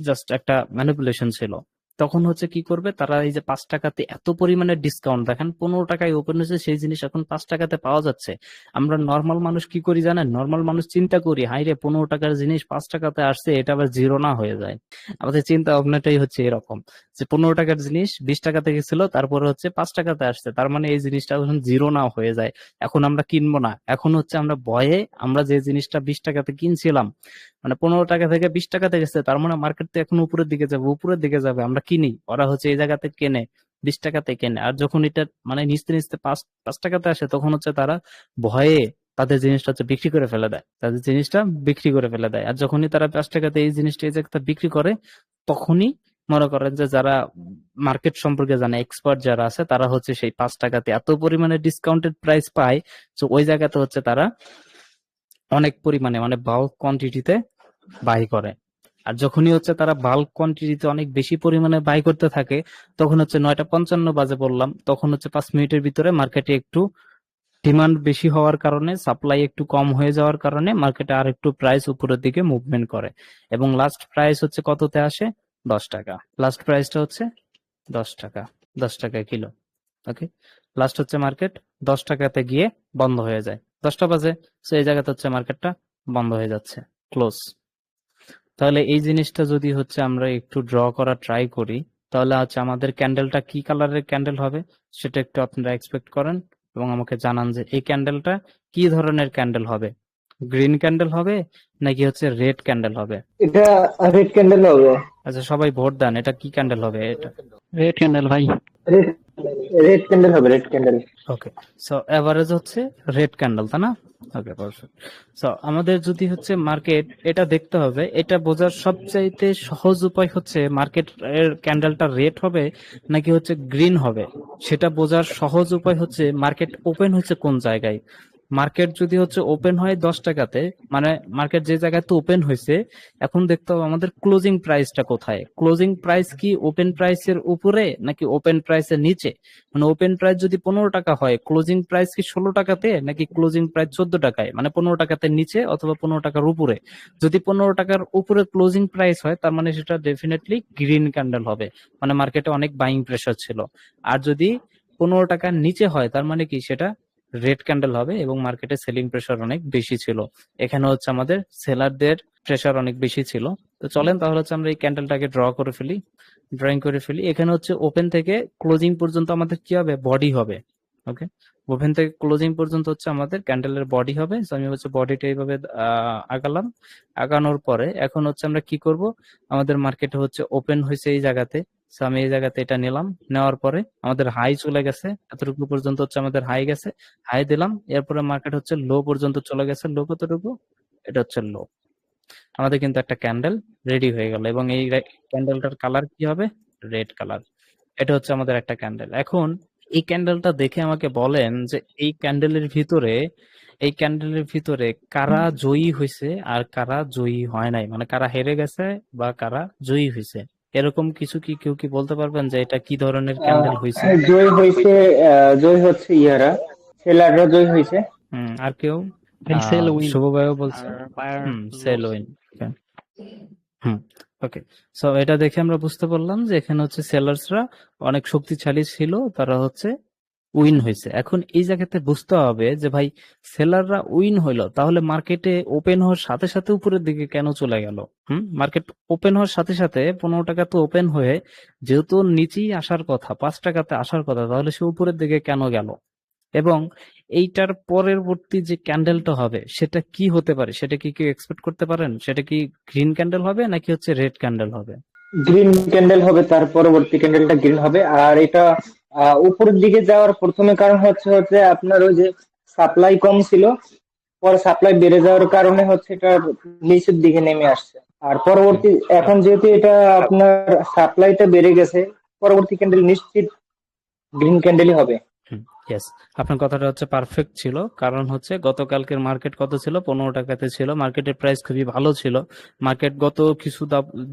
জাস্ট একটা ম্যানিপুলেশন ছিল। তখন হচ্ছে কি করবে তারা, এই যে 5 টাকাতে এত পরিমাণে ডিসকাউন্ট, দেখেন 15 টাকায় ওপেন হয়েছে সেই জিনিস এখন 5 টাকাতে পাওয়া যাচ্ছে। আমরা নর্মাল মানুষ কি করি জানেন, নর্মাল মানুষ চিন্তা করি, হাই রে 15 টাকার জিনিস 5 টাকাতে আসছে, এটা আবার জিরো না হয়ে যায়। আমাদের চিন্তা ভাবনাটাই হচ্ছে এরকম, যে 15 টাকার জিনিস 20 টাকাতে গেছিল, তারপরে হচ্ছে 5 টাকাতে আসছে, তার মানে এই জিনিসটা যখন জিরো না হয়ে যায়, এখন আমরা কিনবো না। এখন হচ্ছে আমরা ভয়ে, আমরা যে জিনিসটা 20 টাকাতে কিনছিলাম, মানে 15 টাকা থেকে 20 টাকাতে গেছে, তার মানে মার্কেট তো এখন উপরের দিকে যাবে, উপরের দিকে যাবে, আমরা কিনি, ওরা হচ্ছে এই জায়গাতে কেনে, 20 টাকাতে কেনে। আর যখন এটা মানে নিচতে নিচতে পাঁচ পাঁচ টাকাতে আসে, তখন হচ্ছে তারা ভয়ে তাদের জিনিসটা হচ্ছে বিক্রি করে ফেলে দেয়, তাদের জিনিসটা বিক্রি করে ফেলে দেয়। আর যখনই তারা 5 টাকাতে এই জিনিসটা এই জায়গাতে বিক্রি করে, তখনই মনে করেন যে যারা মার্কেট সম্পর্কে জানে, এক্সপার্ট যারা আছে, তারা হচ্ছে সেই 5 টাকাতে এত পরিমাণে ডিসকাউন্টেড প্রাইস পায়, তো ওই জায়গাতে হচ্ছে তারা অনেক পরিমাণে মানে বাল্ক কোয়ান্টিটিতে বাই করে। আর যখনই হচ্ছে তারা বাল্ক কোয়ান্টিটিতে অনেক বেশি পরিমাণে বাই করতে থাকে, তখন হচ্ছে 9টা 55 বাজে বললাম, তখন হচ্ছে 5 মিনিটের ভিতরে মার্কেটে একটু ডিমান্ড বেশি হওয়ার কারণে, সাপ্লাই একটু কম হয়ে যাওয়ার কারণে মার্কেটে আর একটু প্রাইস উপরের দিকে মুভমেন্ট করে, এবং লাস্ট প্রাইস হচ্ছে কততে আসে, 10 টাকা। লাস্ট প্রাইসটা হচ্ছে 10 টাকা, 10 টাকা কিলো। ওকে, লাস্ট হচ্ছে মার্কেট 10 টাকাতে গিয়ে বন্ধ হয়ে যায়, 10টা বাজে। তো এই জায়গাতে হচ্ছে মার্কেটটা বন্ধ হয়ে যাচ্ছে, ক্লোজ। তাহলে এই জিনিসটা যদি হচ্ছে আমরা একটু ড্র করা ট্রাই করি, তাহলে হচ্ছে আমাদের ক্যান্ডেলটা কি কালারের ক্যান্ডেল হবে সেটা একটু আপনারা এক্সপেক্ট করেন এবং আমাকে জানান যে এই ক্যান্ডেলটা কি ধরনের ক্যান্ডেল হবে। গ্রিন ক্যান্ডেল হবে নাকি হচ্ছে রেড ক্যান্ডেল হবে? এটা রেড ক্যান্ডেল হবে। আচ্ছা, সবাই ভোট দেন, এটা কি ক্যান্ডেল হবে এটা? রেড ক্যান্ডেল ভাই। রেড রেড ক্যান্ডেল হবে, রেড ক্যান্ডেল। ওকে, সো এভারেজ হচ্ছে রেড ক্যান্ডেল, তাই না? ওকে, পারফেক্ট। সো আমাদের যদি হচ্ছে মার্কেট এটা দেখতে হবে, এটা বোঝার সবচাইতে সহজ উপায় হচ্ছে মার্কেট এর ক্যান্ডেলটা রেড হবে নাকি হচ্ছে গ্রিন হবে। সেটা বোঝার সহজ উপায় হচ্ছে মার্কেট ওপেন হচ্ছে কোন জায়গায়। মার্কেট যদি হচ্ছে ওপেন হয় 10 টাকাতে, মানে মার্কেট যে জায়গাতে ওপেন হয়েছে, এখন দেখতে হবে আমাদের ক্লোজিং প্রাইসটা কোথায়। ক্লোজিং প্রাইস কি ওপেন প্রাইসের উপরে নাকি ওপেন প্রাইসের নিচে? মানে ওপেন প্রাইস যদি 15 টাকা হয়, ক্লোজিং প্রাইস কি 16 টাকাতে নাকি ক্লোজিং প্রাইস 14 টাকায়, মানে 15 টাকাতে নিচে অথবা 15 টাকার উপরে। যদি 15 টাকার উপরে ক্লোজিং প্রাইস হয়, তার মানে সেটা ডেফিনেটলি গ্রিন ক্যান্ডেল হবে, মানে মার্কেটে অনেক বাইং প্রেসার ছিল। আর যদি 15 টাকার নিচে হয়, তার মানে কি সেটা রেড ক্যান্ডেল হবে এবং মার্কেটে সেলিং প্রেসার অনেক বেশি ছিল। এখানে হচ্ছে আমাদের সেলারদের প্রেসার অনেক বেশি ছিল। তো চলেন তাহলে হচ্ছে আমরা এই ক্যান্ডেলটাকে ড্রয়িং করে ফেলি। এখানে হচ্ছে ওপেন থেকে ক্লোজিং পর্যন্ত আমাদের কি হবে, বডি হবে। ওকে, ওপেন থেকে ক্লোজিং পর্যন্ত হচ্ছে আমাদের ক্যান্ডেলের বডি হবে। So আমি হচ্ছে বডিটা এইভাবে আগালাম। আগানোর পরে এখন হচ্ছে আমরা কি করব, আমাদের মার্কেটে হচ্ছে ওপেন হয়েছে এই জায়গাতে। So আমি এই জায়গাতে এটা নিলাম, নেওয়ার পরে আমাদের হাই চলে গেছে, এতটুকু পর্যন্ত হচ্ছে আমাদের হাই গেছে, হাই দিলাম। এরপরে মার্কেট হচ্ছে লো পর্যন্ত চলে গেছে, লো কতটুকু, এটা হচ্ছে লো। আমাদের কিন্তু একটা ক্যান্ডেল রেডি হয়ে গেল এবং এই ক্যান্ডেলটার কালার কি হবে, রেড কালার। এটা হচ্ছে আমাদের একটা ক্যান্ডেল। এখন এই ক্যান্ডেলটা দেখে আমাকে বলেন যে এই ক্যান্ডেলের ভিতরে কারা জয়ী হয়েছে আর কারা জয়ী হয় নাই, মানে কারা হেরে গেছে বা কারা জয়ী হয়েছে, এরকম কিছু কি কেউ কি বলতে পারবেন যে এটা কি ধরনের ক্যান্ডেল হয়েছে? জয় হয়েছে, জয় হচ্ছে ইয়ারা, সেলাররা জয় হয়েছে। আর কেউ? And sell win শুভ ভাইও বলছে। আর buyer সেল loss. উইন। ওকে। সো এটা দেখে আমরা বুঝতে পারলাম যে এখানে হচ্ছে সেলার্সরা অনেক শক্তিশালী ছিল, তারা হচ্ছে উইন হয়েছে। এখন এই জায়গাতে বুঝতে হবে যে ভাই, সেলাররা উইন হইলো, তাহলে মার্কেটে ওপেন হওয়ার সাথে সাথে উপরের দিকে কেন চলে গেল? মার্কেট ওপেন হওয়ার সাথে সাথে 15 টাকা তো ওপেন হয়ে যেহেতু নিচেই আসার কথা, 5 টাকাতে আসার কথা, তাহলে সে উপরের দিকে কেন গেল? এবং এইটার পরবর্তী যে ক্যান্ডেলটা হবে সেটা কি হতে পারে, সেটা কি কেউ এক্সপেক্ট করতে পারেন? সেটা কি গ্রিন ক্যান্ডেল হবে নাকি হচ্ছে রেড ক্যান্ডেল হবে? গ্রিন ক্যান্ডেল হবে, তার পরবর্তী ক্যান্ডেলটা গ্রিন হবে। আর এটা উপরের দিকে যাওয়ার প্রথমে কারণ হচ্ছে আপনার ওই যে সাপ্লাই কম ছিল, পরে সাপ্লাই বেড়ে যাওয়ার কারণে হচ্ছে এটা নিচের দিকে নেমে আসছে। আর পরবর্তী এখন যেহেতু এটা আপনার সাপ্লাইটা বেড়ে গেছে, পরবর্তী ক্যান্ডেল নিশ্চিত গ্রিন ক্যান্ডেলই হবে। ইয়েস, আপনার কথাটা হচ্ছে পারফেক্ট ছিল। কারণ হচ্ছে গতকালকের মার্কেট কত ছিল? 15 টাকাতে ছিল। মার্কেটের প্রাইস খুবই ভালো ছিল। মার্কেট গত কিছু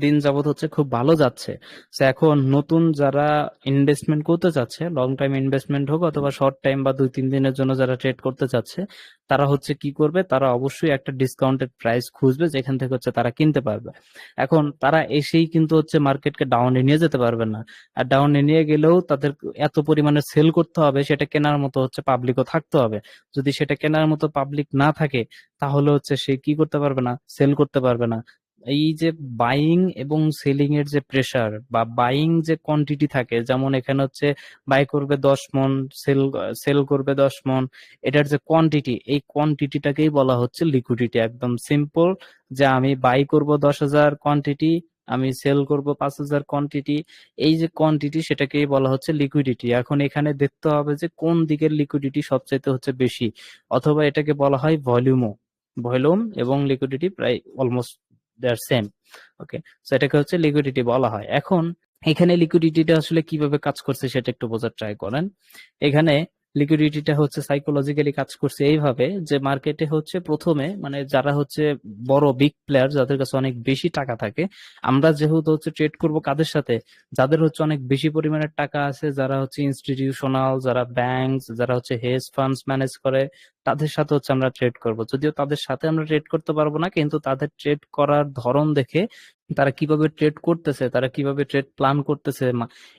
দিন যাবত হচ্ছে খুব ভালো যাচ্ছে। তো এখন নতুন যারা ইনভেস্টমেন্ট করতে চাচ্ছে, লং টাইম ইনভেস্টমেন্ট হোক অথবা শর্ট টাইম বা 2-3 দিনের জন্য যারা ট্রেড করতে চাচ্ছে, তারা হচ্ছে কি করবে? তারা অবশ্যই একটা ডিসকাউন্টেড প্রাইস খুঁজবে যেখান থেকে হচ্ছে তারা কিনতে পারবে। এখন তারা এসেই কিন্তু হচ্ছে মার্কেটকে ডাউনে নিয়ে যেতে পারবে না। আর ডাউনে নিয়ে গেলেও তাদের এত পরিমাণে সেল করতে হবে, সেটা কেনার মতো হচ্ছে পাবলিকও থাকতে হবে। যদি সেটা কেনার মতো পাবলিক না থাকে, তাহলে হচ্ছে সে কি করতে পারবে না? সেল করতে পারবে না। এই যে বাইং এবং সেলিং এর যে প্রেসার বা বাইং যে কোয়ান্টিটি থাকে, যেমন এখানে হচ্ছে বাই করবে 10 মন, সেল করবে 10 মন, এটার যে কোয়ান্টিটি, এই কোয়ান্টিটিটাকেই বলা হচ্ছে লিকুইডিটি। একদম সিম্পল, যে আমি বাই করব 10,000 কোয়ান্টিটি, আমি সেল করব 5,000 কোয়ান্টিটি, এই যে কোয়ান্টিটি সেটাকেই বলা হচ্ছে লিকুইডিটি। এখন এখানে দেখতে হবে যে কোন দিকের লিকুইডিটি সবচাইতে হচ্ছে বেশি, অথবা এটাকে বলা হয় ভলিউমও। ভলিউম এবং লিকুইডিটি প্রায় almost there same. Okay, so এটাকে হচ্ছে লিকুইডিটি বলা হয়। এখন এখানে লিকুইডিটিটা আসলে কিভাবে কাজ করছে সেটা একটু বোঝার ট্রাই করেন। এখানে লিকুইডিটিটা হচ্ছে সাইকোলজিক্যালি কাজ করছে এইভাবে যে মার্কেটে হচ্ছে প্রথমে, মানে যারা হচ্ছে বড় বিগ প্লেয়ার, যাদের কাছে অনেক বেশি টাকা থাকে, আমরা যেহেতু হচ্ছে ট্রেড করব কাদের সাথে? যাদের হচ্ছে অনেক বেশি পরিমাণের টাকা আছে, যারা হচ্ছে ইনস্টিটিউশনাল, যারা ব্যাংক, যারা হচ্ছে হেজ ফান্ডস ম্যানেজ করে, তাদের সাথে হচ্ছে আমরা ট্রেড করব। যদিও তাদের সাথে আমরা ট্রেড করতে পারবো না, কিন্তু তাদের ট্রেড করার ধরন দেখে, তারা কিভাবে ট্রেড করতেছে, তারা কিভাবে ট্রেড প্ল্যান করতেছে,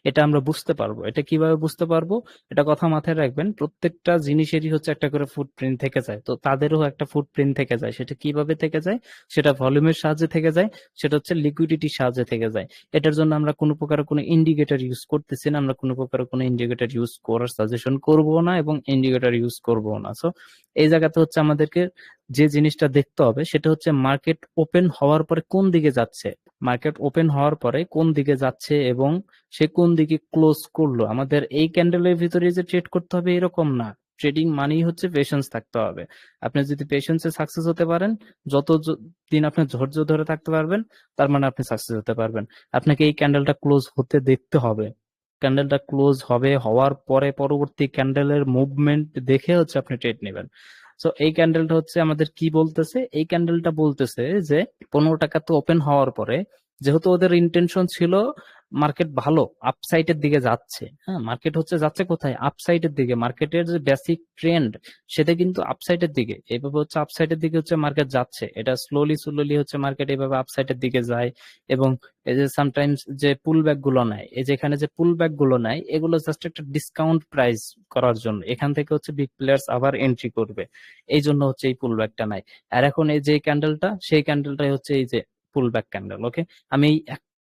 এটা আমরা বুঝতে পারবো। এটা কিভাবে বুঝতে পারবো? এটা কথা মাথায় রাখবেন, প্রত্যেকটা জিনিসেরই হচ্ছে একটা করে ফুটপ্রিন্ট থেকে যায়, তো তাদেরও একটা ফুটপ্রিন্ট থেকে যায়। সেটা কিভাবে থেকে যায়? সেটা ভলিউমের সাহায্যে থেকে যায়, সেটা হচ্ছে লিকুইডিটির সাহায্যে থেকে যায়। এটার জন্য আমরা কোনো প্রকার কোনো ইন্ডিকেটর ইউজ করতেছি না, আমরা কোনো প্রকার কোনো ইন্ডিকেটর ইউজ করার সাজেশন করবো না এবং ইন্ডিকেটর ইউজ করবো না। সো এই জায়গাতে হচ্ছে আমাদেরকে যে জিনিসটা দেখতে হবে সেটা হচ্ছে মার্কেট ওপেন হওয়ার পরে কোন দিকে যাচ্ছে, মার্কেট ওপেন হওয়ার পরে কোন দিকে যাচ্ছে এবং সে কোন দিকে ক্লোজ করলো। আমাদের এই ক্যান্ডেলের ভিতরে যে ট্রেড করতে হবে এরকম না। ট্রেডিং মানেই হচ্ছে পেশেন্স থাকতে হবে। আপনি যদি পেশেন্সে সাকসেস হতে পারেন, যত দিন আপনি ধৈর্য ধরে থাকতে পারবেন, তার মানে আপনি সাকসেস হতে পারবেন। আপনাকে এই ক্যান্ডেলটা ক্লোজ হতে দেখতে হবে। ক্যান্ডেলটা ক্লোজ হবে, হওয়ার পরে পরবর্তী ক্যান্ডেলের মুভমেন্ট দেখে হচ্ছে আপনি ট্রেড নেবেন। সো এই ক্যান্ডেলটা হচ্ছে আমাদের কি বলতেছে? এই ক্যান্ডেলটা বলতেছে যে 15 টাকা তো ওপেন হওয়ার পরে, যেহেতু ওদের ইন্টেনশন ছিল মার্কেট ভালো আপসাইডের দিকে যাচ্ছে, হ্যাঁ, মার্কেট হচ্ছে যাচ্ছে কোথায়? আপসাইডের দিকে। মার্কেটের যে বেসিক ট্রেন্ড সেটা কিন্তু আপসাইডের দিকে, এইভাবে হচ্ছে আপসাইডের দিকে হচ্ছে মার্কেট যাচ্ছে। এটা স্লোলি হচ্ছে মার্কেট এইভাবে আপসাইডের দিকে যায়। এবং এই যে সামটাইমস যে পুল ব্যাক গুলো নেয়, এই যে এখানে যে পুল ব্যাক গুলো নেয়, এগুলো জাস্ট একটা ডিসকাউন্ট প্রাইস করার জন্য। এখান থেকে হচ্ছে বিগ প্লেয়ার্স আবার এন্ট্রি করবে, এই জন্য হচ্ছে এই পুল ব্যাকটা নাই। আর এখন এই যে ক্যান্ডেলটা, সেই ক্যান্ডেলটাই হচ্ছে এই যে পুল ব্যাক ক্যান্ডেল। ওকে, আমি এই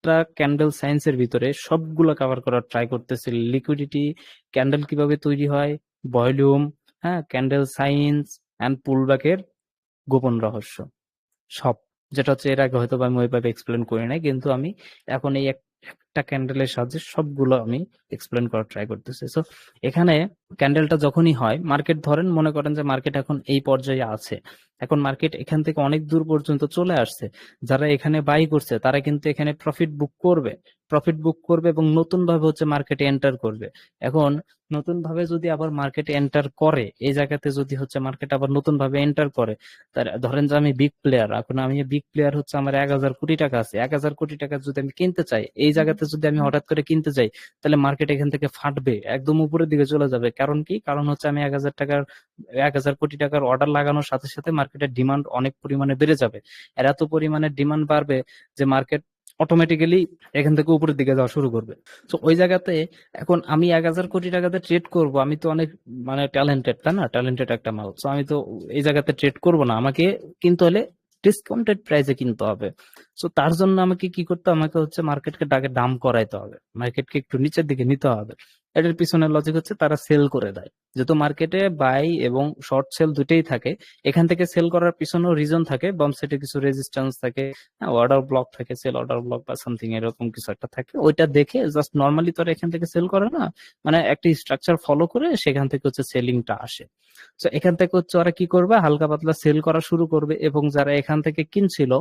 একটা ক্যান্ডেল সায়েন্সের ভিতরে সবগুলো কভার করার ট্রাই করতেছি। লিকুইডিটি, ক্যান্ডেল কিভাবে তৈরি হয়, ভলিউম, হ্যাঁ, ক্যান্ডেল সায়েন্স এন্ড পুলব্যাকের গোপন রহস্য, সব, যেটা হচ্ছে এর আগে হয়তো আমি ওইভাবে এক্সপ্লেন করি নাই, কিন্তু আমি এখন এই একটা ক্যান্ডেলের সাহায্যে সবগুলো আমি এক্সপ্লেন করার ট্রাই করতেছি। সো এখানে ক্যান্ডেলটা যখনই হয়, মার্কেট ধরেন মনে করেন যে মার্কেট এখন এই পর্যায়ে আছে, এখন মার্কেট এখান থেকে অনেক দূর পর্যন্ত চলে আসছে, যারা এখানে বাই করছে তারা কিন্তু এখানে প্রফিট বুক করবে এবং নতুন ভাবে হচ্ছে মার্কেটে এন্টার করবে। এখন নতুন ভাবে যদি আবার মার্কেটে এন্টার করে, এই জায়গাতে যদি হচ্ছে মার্কেট আবার নতুন ভাবে এন্টার করে, তার ধরেন যে আমি বিগ প্লেয়ার, এখন আমি বিগ প্লেয়ার হচ্ছে আমার 1,000 কোটি টাকা আছে, 1,000 কোটি টাকা যদি আমি কিনতে চাই, এই জায়গাতে যদি আমি হঠাৎ করে কিনতে চাই, তাহলে মার্কেট এখান থেকে ফাটবে, একদম উপরের দিকে চলে যাবে। কারণ কি? কারণ হচ্ছে আমি 1,000 কোটি টাকার অর্ডার লাগানোর সাথে সাথে মার্কেটের ডিমান্ড অনেক পরিমাণে বেড়ে যাবে। আর এত পরিমাণে ডিমান্ড বাড়বে যে মার্কেট অটোমেটিক্যালি এখান থেকে উপরের দিকে যাওয়া শুরু করবে। তো ওই জায়গাতে এখন আমি 1,000 কোটি টাকাতে ট্রেড করব, আমি তো অনেক মানে ট্যালেন্টেড, তাই না? ট্যালেন্টেড একটা মাল। তো আমি তো এই জায়গাতে ট্রেড করব না, আমাকে কিনতে হলে ডিসকাউন্টেড প্রাইসে কিনতে হবে। তো তার জন্য আমাকে কি করতে হবে? আমাকে হচ্ছে মার্কেটকে ডাকে ডাম্প করাইতে হবে, মার্কেটকে একটু নিচের দিকে নিতে হবে। এটার পিছনে লজিক হচ্ছে তারা সেল করে দেয়, যেহেতু মার্কেটে বাই এবং শর্ট সেল দুটেই থাকে। এখান থেকে সেল করার পিছনেও রিজন থাকে, বাম সাইডে কিছু রেজিস্ট্যান্স থাকে, অর্ডার ব্লক থাকে, সেল অর্ডার ব্লক বা সামথিং এরকম কিছু একটা থাকে। ওইটা দেখে জাস্ট নর্মালি তোরা এখান থেকে সেল করে না, মানে একটা স্ট্রাকচার ফলো করে সেখান থেকে হচ্ছে সেলিংটা আসে। তো এখান থেকে হচ্ছে ওরা কি করবে? হালকা পাতলা সেল করা শুরু করবে, এবং যারা এখান থেকে কিনছিল,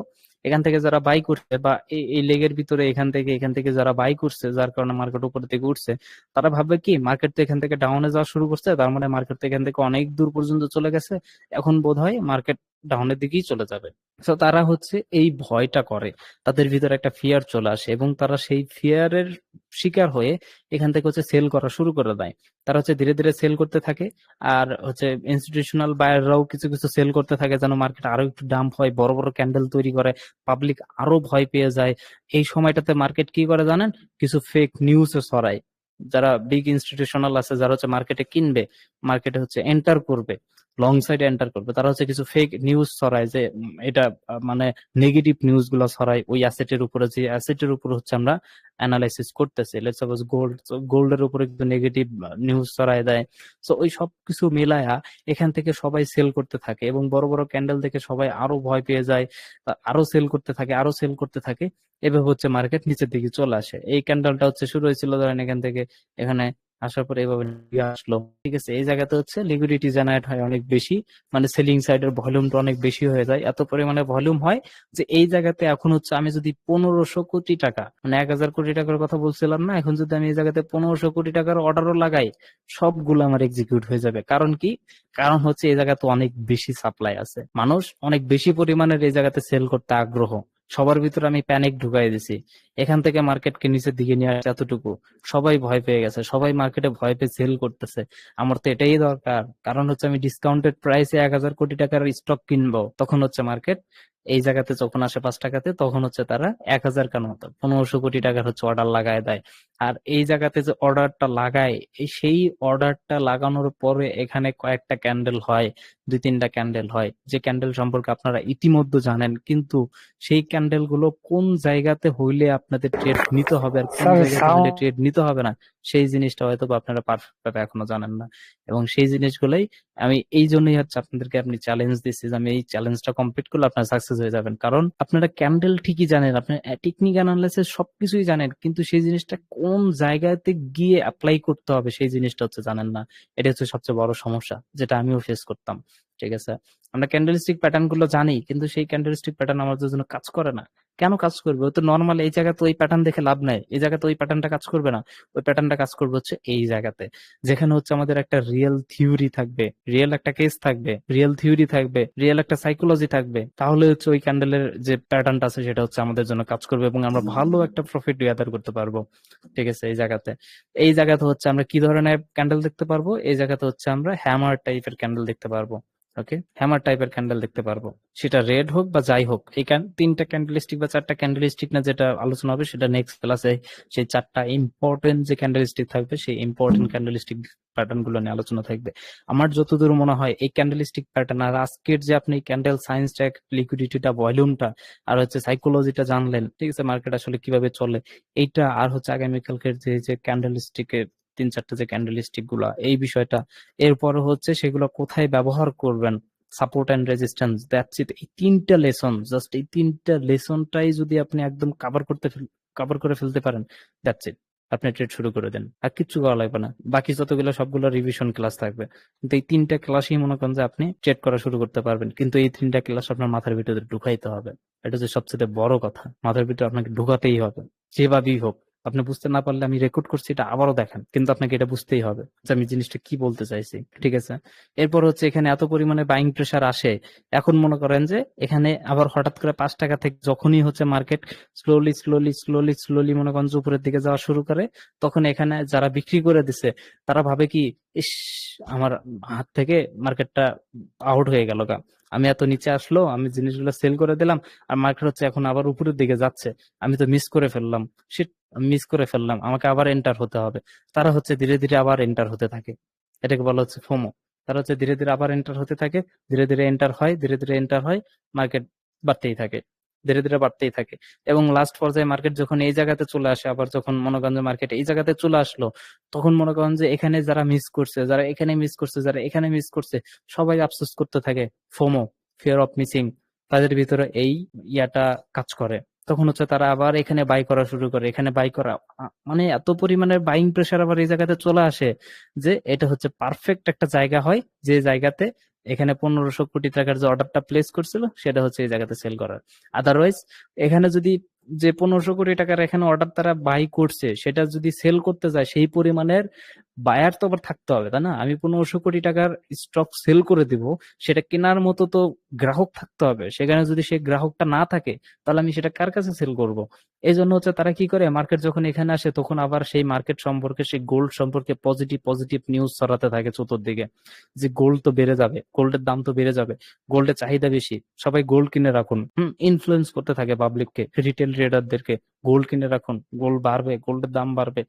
এখান থেকে যারা বাই করছে, বা এই লেগের ভিতরে এখান থেকে যারা বাই করছে, যার কারণে মার্কেট উপর থেকে উঠছে, তারা ভাববে কি মার্কেট তো এখান থেকে ডাউনে যাওয়া শুরু করছে, তার মানে মার্কেট তো এখান থেকে অনেক দূর পর্যন্ত চলে গেছে, এখন বোধহয় মার্কেট ডাউনের দিকেই চলে যাবে। তো তারা হচ্ছে এই ভয়টা করে, তাদের ভিতরে একটা ফিয়ার চলে আসে, এবং তারা সেই ফিয়ারের শিকার হয়ে এখান থেকে হচ্ছে সেল করা শুরু করে দেয়। তারা হচ্ছে ধীরে ধীরে সেল করতে থাকে, আর হচ্ছে ইনস্টিটিউশনাল বায়াররাও কিছু কিছু সেল করতে থাকে যেন মার্কেট আরো একটু ডাম্প হয়, বড় বড় ক্যান্ডেল তৈরি করে, পাবলিক আরো ভয় পেয়ে যায়। এই সময়টাতে মার্কেট কি করে জানেন? কিছু ফেক নিউজ ছড়ায়। যারা বিগ ইনস্টিটিউশনাল আছে, যারা হচ্ছে মার্কেটে কিনবে, মার্কেটে হচ্ছে এন্টার করবে, লং সাইডে এন্টার করবে, তারা হচ্ছে কিছু ফেক নিউজ ছড়ায় যে এটা মানে নেগেটিভ নিউজ গুলো ছড়ায় ওই অ্যাসেটের উপরে, যে অ্যাসেটের উপর হচ্ছে আমরা অ্যানালাইসিস করতেছি। লেটস সাপোজ গোল্ডের উপরে কিন্তু নেগেটিভ নিউজ ছড়ায় দেয়। সো ওই সব কিছু মিলায়া এখান থেকে সবাই সেল করতে থাকে, এবং বড় বড় ক্যান্ডেল দেখে সবাই আরো ভয় পেয়ে যায়, আরো সেল করতে থাকে, আরো সেল করতে থাকে। এভাবে হচ্ছে মার্কেট নিচের দিকে চলে আসে। এই ক্যান্ডেলটা হচ্ছে শুরু হয়েছিল ধরেন এখান থেকে, এখানে আসার পরে এভাবে নিয়ে আসলো, ঠিক আছে? এই জায়গাতে হচ্ছে লিকুইডিটি জেনারেট হয় অনেক বেশি, মানে সেলিং সাইডের ভলিউমটা অনেক বেশি হয়ে যায়, এত পরিমাণে ভলিউম হয় যে এই জায়গাতে এখন হচ্ছে আমি যদি 1,500 কোটি টাকা, মানে 1,000 কোটি টাকার কথা বলছিলাম না, এখন যদি আমি এই জায়গাতে 1,500 কোটি টাকার অর্ডারও লাগাই, সবগুলো আমার এক্সিকিউট হয়ে যাবে। কারণ কি? কারণ হচ্ছে এই জায়গাতে অনেক বেশি সাপ্লাই আছে, মানুষ অনেক বেশি পরিমাণের এই জায়গাতে সেল করতে আগ্রহ, সবার ভিতরে আমি প্যানিক ঢুকাই দিছি। এখান থেকে মার্কেটকে নিচের দিকে নিয়ে আসছে এতটুকু, সবাই ভয় পেয়ে গেছে, সবাই মার্কেটে ভয় পেয়ে সেল করতেছে। আমার তো এটাই দরকার, কারণ হচ্ছে আমি ডিসকাউন্টেড প্রাইসে 1,000 কোটি টাকার স্টক কিনবো। তখন হচ্ছে মার্কেট এই জায়গাতে যখন আসে 5 টাকাতে, তখন হচ্ছে তারা 1,000 কেন 1,500 কোটি টাকার হচ্ছে অর্ডার লাগায় দেয়। আর এই জায়গাতে যে অর্ডারটা লাগায়, সেই অর্ডারটা লাগানোর পরে এখানে কয়েকটা ক্যান্ডেল হয়, 2-3টা ক্যান্ডেল হয়, যে ক্যান্ডেল সম্পর্কে আপনারা ইতিমধ্যে জানেন, কিন্তু সেই ক্যান্ডেল গুলো কোন জায়গাতে হইলে আপনাদের ট্রেড নিতে হবে আর কোন স্যার জায়গাতে হইলে ট্রেড নিতে হবে না, সেই জিনিসটা হয়তো বা আপনারা পারফেক্ট ভাবে এখনো জানেন না। এবং সেই জিনিসগুলোই আমি এই জন্যই হচ্ছে আপনাদেরকে আপনি চ্যালেঞ্জ দিচ্ছি, যে আমি এই চ্যালেঞ্জটা কমপ্লিট করলে আপনারা সাকসেস হয়ে যাবেন। কারণ আপনারা ক্যান্ডেল ঠিকই জানেন, আপনার টেকনিক্যাল অ্যানালাইসিস সবকিছুই জানেন, কিন্তু সেই জিনিসটা কোন জায়গাতে গিয়ে অ্যাপ্লাই করতে হবে সেই জিনিসটা হচ্ছে জানেন না। এটা হচ্ছে সবচেয়ে বড় সমস্যা, যেটা আমিও ফেস করতাম। ঠিক আছে, আমরা ক্যান্ডেলস্টিক প্যাটার্ন গুলো জানি, কিন্তু সেই ক্যান্ডেলস্টিক প্যাটার্ন আমাদের জন্য কাজ করে না। কেন কাজ করবে? ও তো নর্মাল, এই জায়গাতে ওই প্যাটার্ন দেখে লাভ নাই, এই জায়গাতে ওই প্যাটার্নটা কাজ করবে না। ওই প্যাটার্নটা কাজ করবে হচ্ছে এই জায়গাতে, যেখানে হচ্ছে আমাদের একটা রিয়েল থিওরি থাকবে, রিয়েল একটা কেস থাকবে, রিয়েল থিওরি থাকবে, রিয়েল একটা সাইকোলজি থাকবে। তাহলে হচ্ছে ওই ক্যান্ডেলের যে প্যাটার্নটা আছে সেটা হচ্ছে আমাদের জন্য কাজ করবে, এবং আমরা ভালো একটা প্রফিট গ্যাদার করতে পারবো। ঠিক আছে, এই জায়গাতে হচ্ছে আমরা কি ধরনের ক্যান্ডেল দেখতে পারবো? এই জায়গাতে হচ্ছে আমরা হ্যামার টাইপের ক্যান্ডেল দেখতে পারবো। ওকে, হ্যামার টাইপের ক্যান্ডেল দেখতে পারবো, সেটা রেড হোক বা যাই হোক। এই 3টা ক্যান্ডেলস্টিক বা 4টা ক্যান্ডেলস্টিক না, যেটা আলোচনা হবে সেটা নেক্সট ক্লাসে। সেই 4টা ইম্পর্টেন্ট যে ক্যান্ডেলস্টিক থাকবে, সেই ইম্পর্টেন্ট ক্যান্ডেলস্টিক প্যাটার্ন গুলো নিয়ে আলোচনা থাকবে। আমার যতদূর মনে হয় এই ক্যান্ডেলস্টিক প্যাটার্ন আর আজকের যে আপনি ক্যান্ডেল সায়েন্সটা, লিকুইডিটিটা, ভলিউমটা আর হচ্ছে সাইকোলজিটা জানলেন, ঠিক আছে, মার্কেট আসলে কিভাবে চলে, এইটা আর হচ্ছে আগামীকালকের যে ক্যান্ডেলস্টিকের 3-4টা যে ক্যান্ডেলস্টিক গুলা, এই বিষয়টা, এরপর হচ্ছে সেগুলো কোথায় ব্যবহার করবেন, support and resistance, that's it. এই 3টা লেসন, জাস্ট এই 3টা লেসনটাই যদি আপনি একদম কভার করে ফেলতে পারেন, দ্যাটস ইট, আপনি ট্রেড শুরু করে দেন, আর কিচ্ছু করা লাগবে না। বাকি যতগুলো সবগুলো রিভিশন ক্লাস থাকবে, কিন্তু এই 3টা ক্লাসই মনে করেন যে আপনি ট্রেড করা শুরু করতে পারবেন, কিন্তু এই 3টা ক্লাস আপনার মাথার ভিতরে ঢুকাইতে হবে। এটা হচ্ছে সবচেয়ে বড় কথা, মাথার ভিতরে আপনাকে ঢুকাতেই হবে যেভাবেই হোক। আপনি বুঝতে না পারলে আমি রেকর্ড করছি, এটা আবারও দেখেন, কিন্তু আপনাকে এটা বুঝতেই হবে যে আমি জিনিসটা কি বলতে চাইছি, ঠিক আছে? এরপর হচ্ছে এখানে এত পরিমাণে বাইং প্রেসার আসে, এখন মনে করেন যে এখানে আবার হঠাৎ করে 5 টাকা থেকে যখনই হচ্ছে market slowly slowly slowly slowly মনে করেন যে উপরের দিকে যাওয়া শুরু করে, তখন এখানে যারা বিক্রি করে দিছে তারা ভাবে কি, ইস, আমার হাত থেকে মার্কেটটা আউট হয়ে গেল গা, আমি এত নিচে আসলো, আমি জিনিসগুলো সেল করে দিলাম, আর মার্কেট হচ্ছে এখন আবার উপরের দিকে যাচ্ছে, আমি তো মিস করে ফেললাম, মিস করে ফেললাম, আমাকে আবার এন্টার হতে হবে। তারা হচ্ছে ধীরে ধীরে আবার এন্টার হতে থাকে, এটাকে বলা হচ্ছে ফোমো। তারা হচ্ছে ধীরে ধীরে আবার এন্টার হতে থাকে, ধীরে ধীরে এন্টার হয়, ধীরে ধীরে এন্টার হয়, মার্কেট বাড়তেই থাকে, ধীরে ধীরে বাড়তেই থাকে। এবং লাস্ট পর্যায়ে মার্কেট যখন এই জায়গাতে চলে আসে, আবার যখন মনে করেন যে মার্কেট এই জায়গাতে চলে আসলো, তখন মনে করেন যে এখানে যারা মিস করছে, যারা এখানে মিস করছে, যারা এখানে মিস করছে, সবাই আফসোস করতে থাকে, ফোমো, ফিয়ার অফ মিসিং, তাদের ভিতরে এই ইয়াটা কাজ করে। তখন হচ্ছে তারা আবার এখানে বাই করা শুরু করে, এখানে বাই করা মানে এত পরিমাণে বাইং প্রেসার আবার এই জায়গাতে চলে আসে যে এটা হচ্ছে পারফেক্ট একটা জায়গা হয়, যে জায়গাতে এখানে 1500 কোটি টাকার যে অর্ডারটা প্লেস করছিল সেটা হচ্ছে এই জায়গাতে সেল করার। আদারওয়াইজ এখানে যদি যে 1500 কোটি টাকার এখানে অর্ডার তারা বাই করছে, সেটা যদি সেল করতে যায়, সেই পরিমাণের বায়ার তো আবার থাকতে হবে, তাই না? আমি 1500 কোটি টাকার স্টক সেল করে দিব, সেটা কেনার মতো তো গ্রাহক থাকতে হবে। সেখানে যদি সেই গ্রাহকটা না থাকে, তাহলে আমি সেটা কার কাছে সেল করব? এই জন্য হচ্ছে তারা কি করে, মার্কেট যখন এখানে আসে তখন আবার সেই মার্কেট সম্পর্কে, সেই গোল্ড সম্পর্কে পজিটিভ পজিটিভ নিউজ ছড়াতে থাকে চতুর্দিকে, যে গোল্ড তো বেড়ে যাবে, গোল্ডের দাম তো বেড়ে যাবে, গোল্ডের চাহিদা বেশি, সবাই গোল্ড কিনে রাখুন। ইনফ্লুয়েন্স করতে থাকে পাবলিককে, রিটেল ট্রেডারদেরকে, গোল্ড কিনে রাখুন, গোল্ড বাড়বে, গোল্ডের দাম বাড়বে।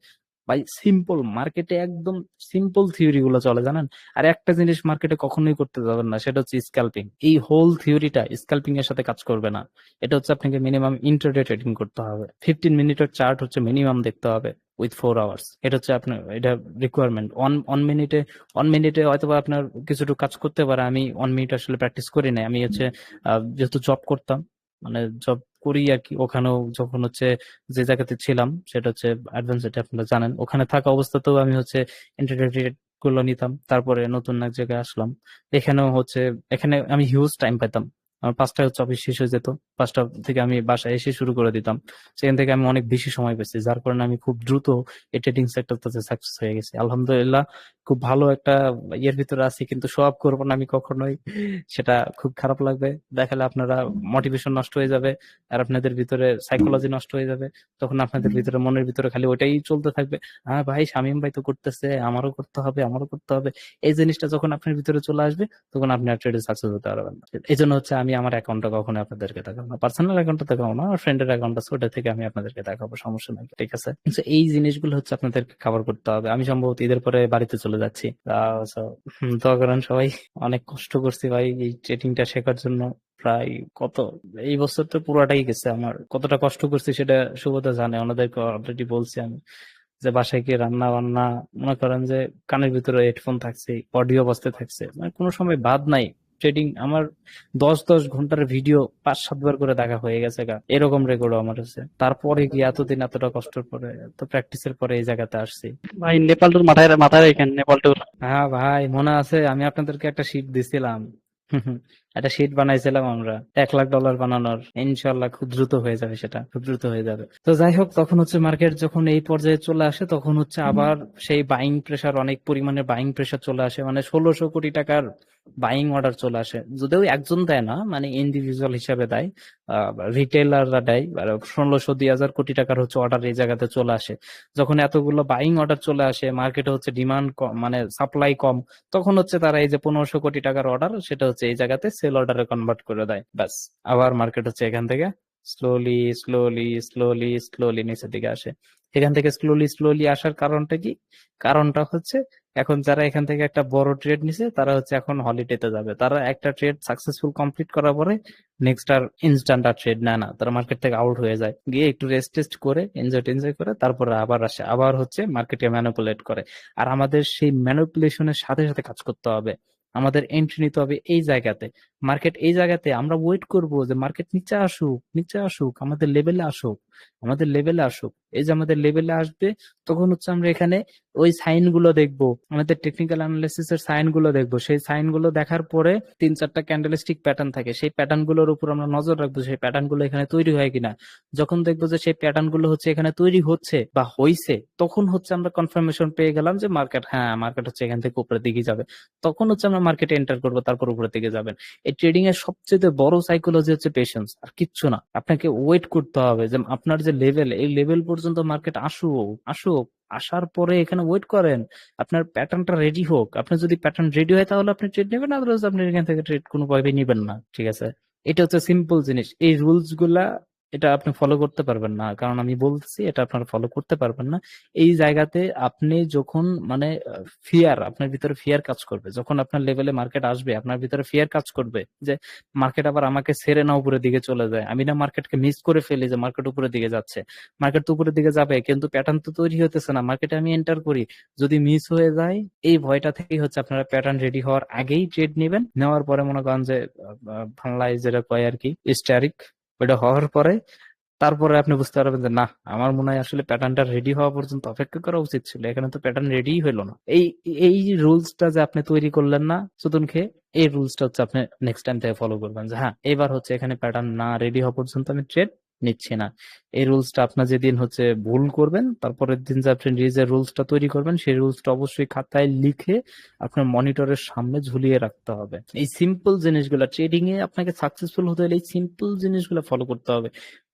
ভাই সিম্পল, মার্কেটে একদম সিম্পল থিওরি গুলো চলে, জানেন? আর একটা জিনিস মার্কেটে কখনোই করতে যাবেন না, সেটা হচ্ছে স্ক্যাল্পিং। এই হোল থিওরিটা স্ক্যাল্পিং এর সাথে কাজ করবে না। এটা হচ্ছে আপনাকে মিনিমাম ইন্ট্রাডে ট্রেডিং করতে হবে, 15 মিনিটের চার্ট হচ্ছে মিনিমাম দেখতে হবে উইথ 4 আওয়ার্স। এটা হচ্ছে আপনার, এটা রিকোয়ারমেন্ট। ওয়ান মিনিটে হয়তো বা আপনার কিছুটুকু কাজ করতে পারে। আমি 1 মিনিট আসলে প্র্যাকটিস করি না, আমি হচ্ছে যেহেতু জব করতাম, মানে জব করি আর কি, ওখানেও যখন হচ্ছে যে জায়গাতে ছিলাম সেটা হচ্ছে অ্যাডভান্স, এটা আপনারা জানেন, ওখানে থাকা অবস্থাতেও আমি হচ্ছে ইন্টারনেট গুলো নিতাম, তারপরে নতুন এক জায়গায় আসলাম, এখানেও হচ্ছে, এখানে আমি হিউজ টাইম পেতাম। আমার 5টায় হচ্ছে অফিস শেষ হয়ে যেত, 5টা থেকে আমি বাসায় এসে শুরু করে দিতাম। সেখান থেকে আমি অনেক বেশি সময় পেয়েছি, যার কারণে আমি খুব দ্রুত এই ট্রেডিং সেক্টরটাতে সাকসেস হয়ে গেছি আলহামদুলিল্লাহ। খুব ভালো একটা ইয়ের ভিতরে আছি, কিন্তু শো অফ করবো না আমি কখনোই, সেটা খুব খারাপ লাগবে দেখালে, আপনারা মোটিভেশন নষ্ট হয়ে যাবে, আর আপনাদের ভিতরে সাইকোলজি নষ্ট হয়ে যাবে। তখন আপনাদের ভিতরে, মনের ভিতরে খালি ওইটাই চলতে থাকবে, হ্যাঁ ভাই শামীম ভাই তো করতেছে, আমারও করতে হবে, আমারও করতে হবে। এই জিনিসটা যখন আপনার ভিতরে চলে আসবে, তখন আপনি আর ট্রেডে সাকসেস হতে পারবেন না। এই জন্য হচ্ছে আমি আমার অ্যাকাউন্টটা কখনো আপনাদেরকে দেখাবো না, পার্সোনাল অ্যাকাউন্টটা দেখাবো না, আমার ফ্রেন্ডের অ্যাকাউন্ট আছে, ওটা থেকে আমি আপনাদেরকে দেখাবো, সমস্যা নাই, ঠিক আছে? তো এই জিনিসগুলো হচ্ছে আপনাদেরকে কভার করতে হবে। আমি সম্ভবত ঈদের পরে বাড়িতে চলে যাচ্ছি, দোয়া করেন সবাই। অনেক কষ্ট করছি ভাই এই ট্রেডিংটা শেখার জন্য, প্রায় কত, এই বছর তো পুরোটাই গেছে আমার, কতটা কষ্ট করছি সেটা শুভদা জানে, ওনাদেরকে অলরেডি বলছি আমি, যে বাসায় গিয়ে রান্না বান্না, মনে করেন যে কানের ভিতরে হেডফোন থাকছে, অডিও বাজতে থাকছে, মানে কোনো সময় বাদ নাই। ট্রেডিং আমার 10-10 ঘন্টার ভিডিও 5-7 বার করে দেখা হয়ে গেছে গা, এরকম রেকর্ড আমার আছে। তারপরে কি এতদিন এতটা কষ্টের পরে, এত প্র্যাকটিসের পরে এই জায়গাতে আসছি। ভাই নেপাল টুর মাথায় মাথায় রেখেন, নেপাল টুর। হ্যাঁ ভাই, মনে আছে আমি আপনাদেরকে একটা শীট দিছিলাম। একটা শীট বানাইছিলাম আমরা $1 লাখ বানানোর, ইনশাল্লাহ খুব দ্রুত হয়ে যাবে, সেটা খুব দ্রুত হয়ে যাবে। তো যাই হোক, তখন হচ্ছে মার্কেট যখন এই পর্যায়ে চলে আসে, তখন হচ্ছে আবার সেই বাইং প্রেসার, অনেক পরিমাণে বাইং প্রেসার চলে আসে, মানে 1600 কোটি টাকার বাইং অর্ডার চলে আসে। যদিও একজন দেয় না, মানে ইন্ডিভিজুয়াল হিসাবে দেয়, রিটেলাররা দেয়, 1600-2000 কোটি টাকার হচ্ছে অর্ডার এই জায়গাতে চলে আসে। যখন এতগুলো বাইং অর্ডার চলে আসে, মার্কেটে হচ্ছে ডিমান্ড কম, মানে সাপ্লাই কম, তখন হচ্ছে তারা এই যে 1500 কোটি টাকার অর্ডার, সেটা হচ্ছে এই জায়গাতে সেল অর্ডারে কনভার্ট করে দেয়, ব্যাস। আবার মার্কেট হচ্ছে এখান থেকে স্লোলি স্লোলি স্লোলি স্লোলি নিচের দিকে আসে। এখান থেকে স্লোলি স্লোলি আসার কারণটা কি? কারণটা হচ্ছে এখন যারা এখান থেকে একটা বড় ট্রেড নিছে, তারা হচ্ছে এখন হলিডেতে যাবে, তারা একটা ট্রেড সাকসেসফুল কমপ্লিট করার পরে নেক্সট আর ইনস্ট্যান্ট আর ট্রেড নেয় না, তারা মার্কেট থেকে আউট হয়ে যায়, গিয়ে একটু রেস্ট টেস্ট করে এনজয় করে তারপরে আবার আসে, আবার হচ্ছে মার্কেটে ম্যানিপুলেট করে। আর আমাদের সেই ম্যানিপুলেশনের সাথে সাথে কাজ করতে হবে, আমাদের এন্ট্রি নিতে হবে এই জায়গাতে। মার্কেট এই জায়গাতে আমরা ওয়েট করব যে মার্কেট নিচে আসুক, নিচে আসুক, আমাদের লেভেলে আসুক, আমাদের লেভেলে আসুক। এই যে আমাদের লেভেলে আসবে, তখন হচ্ছে আমরা এখানে ওই সাইন গুলো দেখবো, আমাদের টেকনিক্যাল অ্যানালিসিস এর সাইন গুলো দেখবো। সেই সাইন গুলো দেখার পরে 3-4টা ক্যান্ডেলস্টিক প্যাটার্ন থাকে, সেই প্যাটার্ন গুলোর উপর আমরা নজর রাখবো, সেই প্যাটার্ন গুলো এখানে তৈরি হয় কিনা। যখন দেখবো যে সেই প্যাটার্ন গুলো হচ্ছে এখানে তৈরি হচ্ছে বা হইছে, তখন হচ্ছে আমরা কনফার্মেশন পেয়ে গেলাম যে মার্কেট হচ্ছে এখান থেকে উপরের দিকে যাবে। তখন হচ্ছে আমরা মার্কেটে এন্টার করবো, তারপর উপরের দিকে যাবেন। এই ট্রেডিং এর সবচেয়ে বড় সাইকোলজি হচ্ছে পেশেন্স, আর কিচ্ছু না। আপনাকে ওয়েট করতে হবে যে আপনার যে লেভেল, এই লেভেল পর্যন্ত মার্কেট আসুক, আসার পরে এখানে ওয়েট করেন, আপনার প্যাটার্নটা রেডি হোক। আপনার যদি প্যাটার্ন রেডি হয় তাহলে আপনি ট্রেড নেবেন, আদারওয়াইজ আপনি এখান থেকে ট্রেড কোনোভাবেই নিবেন না। ঠিক আছে, এটা হচ্ছে সিম্পল জিনিস। এই রুলস গুলা এটা আপনি ফলো করতে পারবেন না, কারণ আমি বলছি এটা আপনারা ফলো করতে পারবেন না। এই জায়গাতে আপনি যখন মানে আপনার ভিতরে ফিয়ার কাজ করবে, যখন আপনার লেভেলে মার্কেট আসবে, আপনার ভিতরে ফিয়ার কাজ করবে যে মার্কেট আবার আমাকে ছেড়ে না উপরের দিকে চলে যায়, আমি না মার্কেটকে মিস করে ফেলি যে মার্কেট উপরের দিকে যাচ্ছে। মার্কেট তো উপরের দিকে যাবে, কিন্তু প্যাটার্ন তো তৈরি হতেছে না, মার্কেটে আমি এন্টার করি, যদি মিস হয়ে যায়, এই ভয়টা থেকেই হচ্ছে আপনারা প্যাটার্ন রেডি হওয়ার আগেই ট্রেড নেবেন। নেওয়ার পরে মনে করেন যে বাংলায় যেটা কয় আর কি, স্ট্যারিক, ওইটা হওয়ার পরে তারপরে আপনি বুঝতে পারবেন যে না, আমার মনে হয় আসলে প্যাটার্নটা রেডি হওয়া পর্যন্ত অপেক্ষা করা উচিত ছিল, এখানে তো প্যাটার্ন রেডি হইলো না। এই এই রুলসটা যে আপনি তৈরি করলেন না সুতন খেয়ে, এই রুলসটা হচ্ছে আপনি নেক্সট টাইম থেকে ফলো করবেন যে হ্যাঁ, এবার হচ্ছে এখানে প্যাটার্ন না রেডি হওয়া পর্যন্ত আমি ট্রেড নিচ্ছি না। এই রুলসটা আপনার যেদিন হচ্ছে ভুল করবেন, তারপরের দিন যে আপনি নিজের রুলসটা তৈরি করবেন, সেই রুলসটা অবশ্যই খাতায় লিখে আপনার মনিটরের সামনে ঝুলিয়ে রাখতে হবে। এই সিম্পল জিনিসগুলো, ট্রেডিং এ আপনাকে সাকসেসফুল হতে হলে এই সিম্পল জিনিসগুলো ফলো করতে হবে।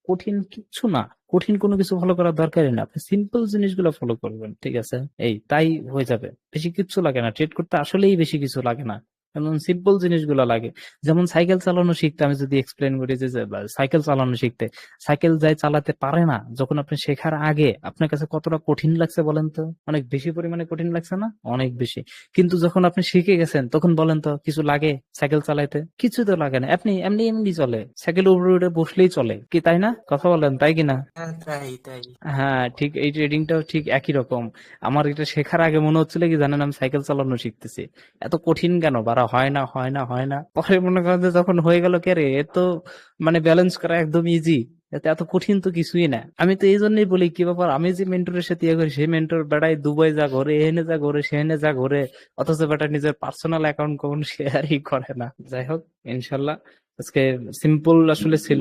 কঠিন কিচ্ছু না, কঠিন কোনো কিছু ফলো করার দরকারই না, আপনি সিম্পল জিনিসগুলো ফলো করবেন। ঠিক আছে, এই তাই হয়ে যাবে। বেশি কিছু লাগে না, ট্রেড করতে আসলেই বেশি কিছু লাগে না, এমন সিম্পল জিনিসগুলো লাগে। যেমন সাইকেল চালানো শিখতে আমি যদি এক্সপ্লেন করি যে সাইকেল চালানো শিখতে, সাইকেল যাই চালাতে পারে না, যখন আপনি শেখার আগে আপনার কাছে কতটা কঠিন লাগছে বলেন তো? অনেক বেশি পরিমাণে কঠিন লাগছে না? অনেক বেশি। কিন্তু যখন আপনি শিখে গেছেন, তখন বলেন তো কিছু লাগে সাইকেল চালাইতে? কিছু তো লাগে না, আপনি এমনি এমনি চলে, সাইকেলের উপরে উঠে বসলেই চলে, কি তাই না? কথা বলেন, তাই কিনা? হ্যাঁ, তাই তাই। হ্যাঁ ঠিক, এই ট্রেডিংটাও ঠিক একই রকম। আমার এটা শেখার আগে মনে হচ্ছিল কি জানেন, আমি সাইকেল চালানো শিখতেছি, এত কঠিন কেন, বাড়া হয় না। পরে মনে করেন যে যখন হয়ে গেল, কে রে, এ তো মানে ব্যালেন্স করা একদম ইজি, এতে এত কঠিন তো কিছুই না। আমি তো এই জন্যই বলি কি ব্যাপার, আমি যে মেন্টরের সাথে ইয়ে করি, সেই মেন্টর বেড়াই দুবাই যা ঘরে, এখানে যা ঘরে, সেখানে যা ঘরে, অথচ বেটা নিজের পার্সোনাল অ্যাকাউন্ট কোন শেয়ারই করে না। যাই হোক, ইনশাল্লাহ আজকে সিম্পল আসলে ছিল।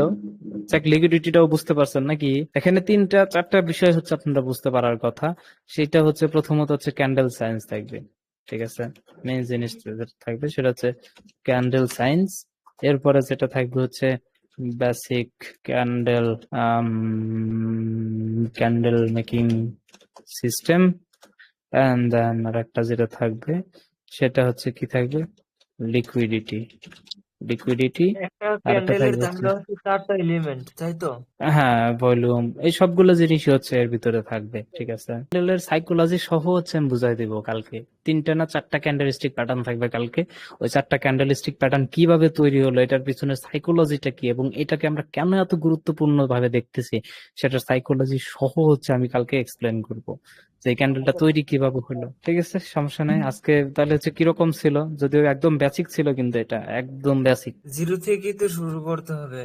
লিকুইডিটিটাও বুঝতে পারছেন নাকি? এখানে 3-4টা বিষয় হচ্ছে আপনারা বুঝতে পারার কথা। সেটা হচ্ছে প্রথমত হচ্ছে ক্যান্ডেল সায়েন্স থাকবে। ঠিক আছে, মেইন জিনিস যেটা থাকবে সেটা হচ্ছে ক্যান্ডেল সায়েন্স। এরপরে যেটা থাকবে হচ্ছে basic candle candle making system. And then আর একটা যেটা থাকবে সেটা হচ্ছে কি থাকবে, লিকুইডিটি একটা আর একটা ক্যান্ডেলের থাকবে হচ্ছে, দামটা হচ্ছে 4টা এলিমেন্ট, তাই তো? হ্যাঁ ভলিউম, এই সবগুলো জিনিসই হচ্ছে এর ভিতরে থাকবে। ঠিক আছে, ক্যান্ডেলের সাইকোলজি সহ হচ্ছে আমি বুঝাই দিব কালকে। 3টা না 4টা ক্যান্ডেলস্টিক প্যাটার্ন থাকবে কালকে। ওই 4টা ক্যান্ডেলস্টিক প্যাটার্ন কিভাবে তৈরি হলো, এটার পিছনে সাইকোলজিটা কি, এবং এটাকে আমরা কেন এত গুরুত্বপূর্ণ ভাবে দেখতেছি, সেটার সাইকোলজি সহ হচ্ছে আমি কালকে এক্সপ্লেন করব যে এই ক্যান্ডেলটা তৈরি কিভাবে হলো। ঠিক আছে, সমস্যা নাই। আজকে তাহলে হচ্ছে কিরকম ছিল, যদিও একদম বেসিক ছিল, কিন্তু এটা একদম বেসিক। জিরো থেকে তো শুরু করতে হবে,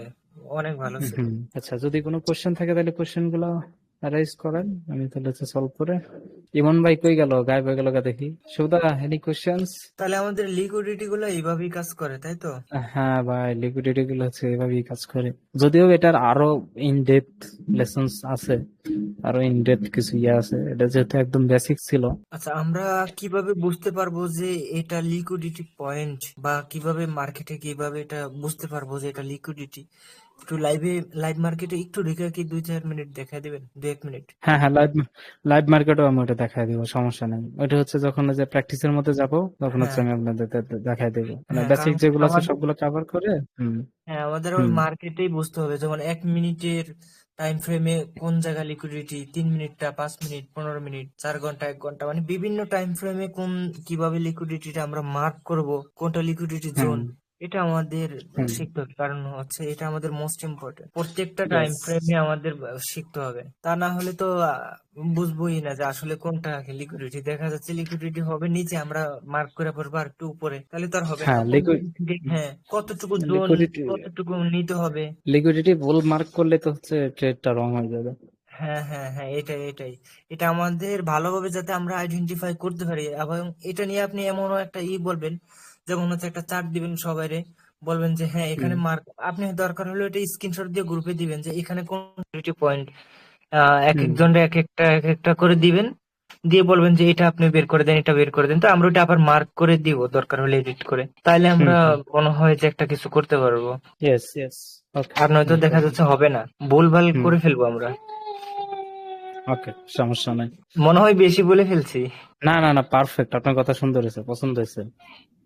অনেক ভালো ছিল। আচ্ছা, যদি কোনো কোশ্চেন থাকে তাহলে কোশ্চেন গুলো রাইজ করেন, আমি তাহলে হচ্ছে সলভ করে। ইমন ভাই কই গেল, গায়েব হয়ে গেল গা দেখি। সুদা, এনি কোশ্চেন্স? তাহলে আমাদের লিকুইডিটি গুলো এইভাবেই কাজ করে, তাই তো? হ্যাঁ ভাই, লিকুইডিটি গুলো হচ্ছে এভাবেই কাজ করে, যদিও এটার আরো ইন ডেপথ লেসন্স আছে, আরো ইন ডেপথ কিছু ইয়ে আছে, এটা যেহেতু একদম বেসিক ছিল। আচ্ছা, আমরা কিভাবে বুঝতে পারবো যে এটা লিকুইডিটি পয়েন্ট, বা কিভাবে মার্কেটে কিভাবে এটা বুঝতে পারবো যে এটা লিকুইডিটি? একটু লাইভ মার্কেটে একটু ঢুকে কি 2-4 মিনিট দেখাই দিবেন, 2-1 মিনিট? হ্যাঁ হ্যাঁ, লাইভ লাইভ মার্কেটও আমি ওটা দেখাই দিব, সমস্যা নেই। ওইটা হচ্ছে যখন ওই যে প্র্যাকটিসের মধ্যে যাব, তখন হচ্ছে হ্যাঁ আমি আপনাদের দেখাই দেবো, মানে হ্যাঁ, বেসিক কারণ যেগুলো আছে আমাদের, সবগুলো কভার করে। হুম হ্যাঁ আমাদের ওই হুম মার্কেটেই বুঝতে হবে, যেমন 1 মিনিটের টাইম ফ্রেমে কোন জায়গা লিকুইডিটি, 3 মিনিটটা, 5 মিনিট, 15 মিনিট, 4 ঘন্টা, 1 ঘন্টা, মানে বিভিন্ন টাইম ফ্রেমে কোন কিভাবে লিকুইডিটিটা আমরা মার্ক করব, কোনটা লিকুইডিটি হুম জোন, এটা আমাদের হুম। শিখতে হবে, কারণ হচ্ছে এটা আমাদের মোস্ট ইম্পর্টেন্ট। প্রত্যেকটা টাইম ইয়েস। ফ্রেমে আমাদের শিখতে হবে, তা না হলে তো বুঝবোই না যে আসলে কোনটা লিকুইডিটি। দেখা যাচ্ছে লিকুইডিটি হবে নিচে, আমরা মার্ক করে পড়বো আর একটু উপরে, তাহলে তো আর হবে না। হ্যাঁ, কোন দিক থেকে হ্যাঁ কতটুকু জোন, লিকুইডিটি কতটুকু নিতে হবে। লিকুইডিটি ভুল মার্ক করলে তো হচ্ছে ট্রেডটা রং হয়ে যাবে। হ্যাঁ হ্যাঁ হ্যাঁ, এটাই এটা আমাদের ভালোভাবে যাতে আমরা আইডেন্টিফাই করতে পারি। এবং এটা নিয়ে আপনি এমনও একটা বলবেন, যেমন হচ্ছে একটা চার্ট দিবেন সবাইরে, বলবেন যে হ্যাঁ এখানে হুম মার্ক, আপনি দরকার হলে এটা স্ক্রিনশট দিয়ে গ্রুপে দিবেন যে এখানে কোন পয়েন্ট, এক হুম একজনরে এক একটা করে দিবেন, দিয়ে বলবেন যে এটা আপনি বের করে দেন, এটা বের করে দেন, তো আমরা ওটা আবার মার্ক করে দিব দরকার হলে এডিট করে, তাইলে হুম আমরা হুম মনে হয় যে একটা কিছু করতে পারবো। Yes yes. ওকে, আর নয়তো নো দেখা প্রবলেম। যাচ্ছে হবে না, ভুলভাল হুম করে ফেলবো আমরা। ওকে, সমস্যা নাই। মনে হয় বেশি বলে ফেলছি। না না না, পারফেক্ট, আপনার কথা সুন্দর হয়েছে, পছন্দ হয়েছে।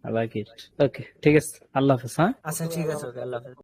I like it. ওকে, ঠিক আছে, আল্লাহ হাফেজ। হ্যাঁ। আচ্ছা ঠিক আছে, ওকে, আল্লাহ হাফেজ।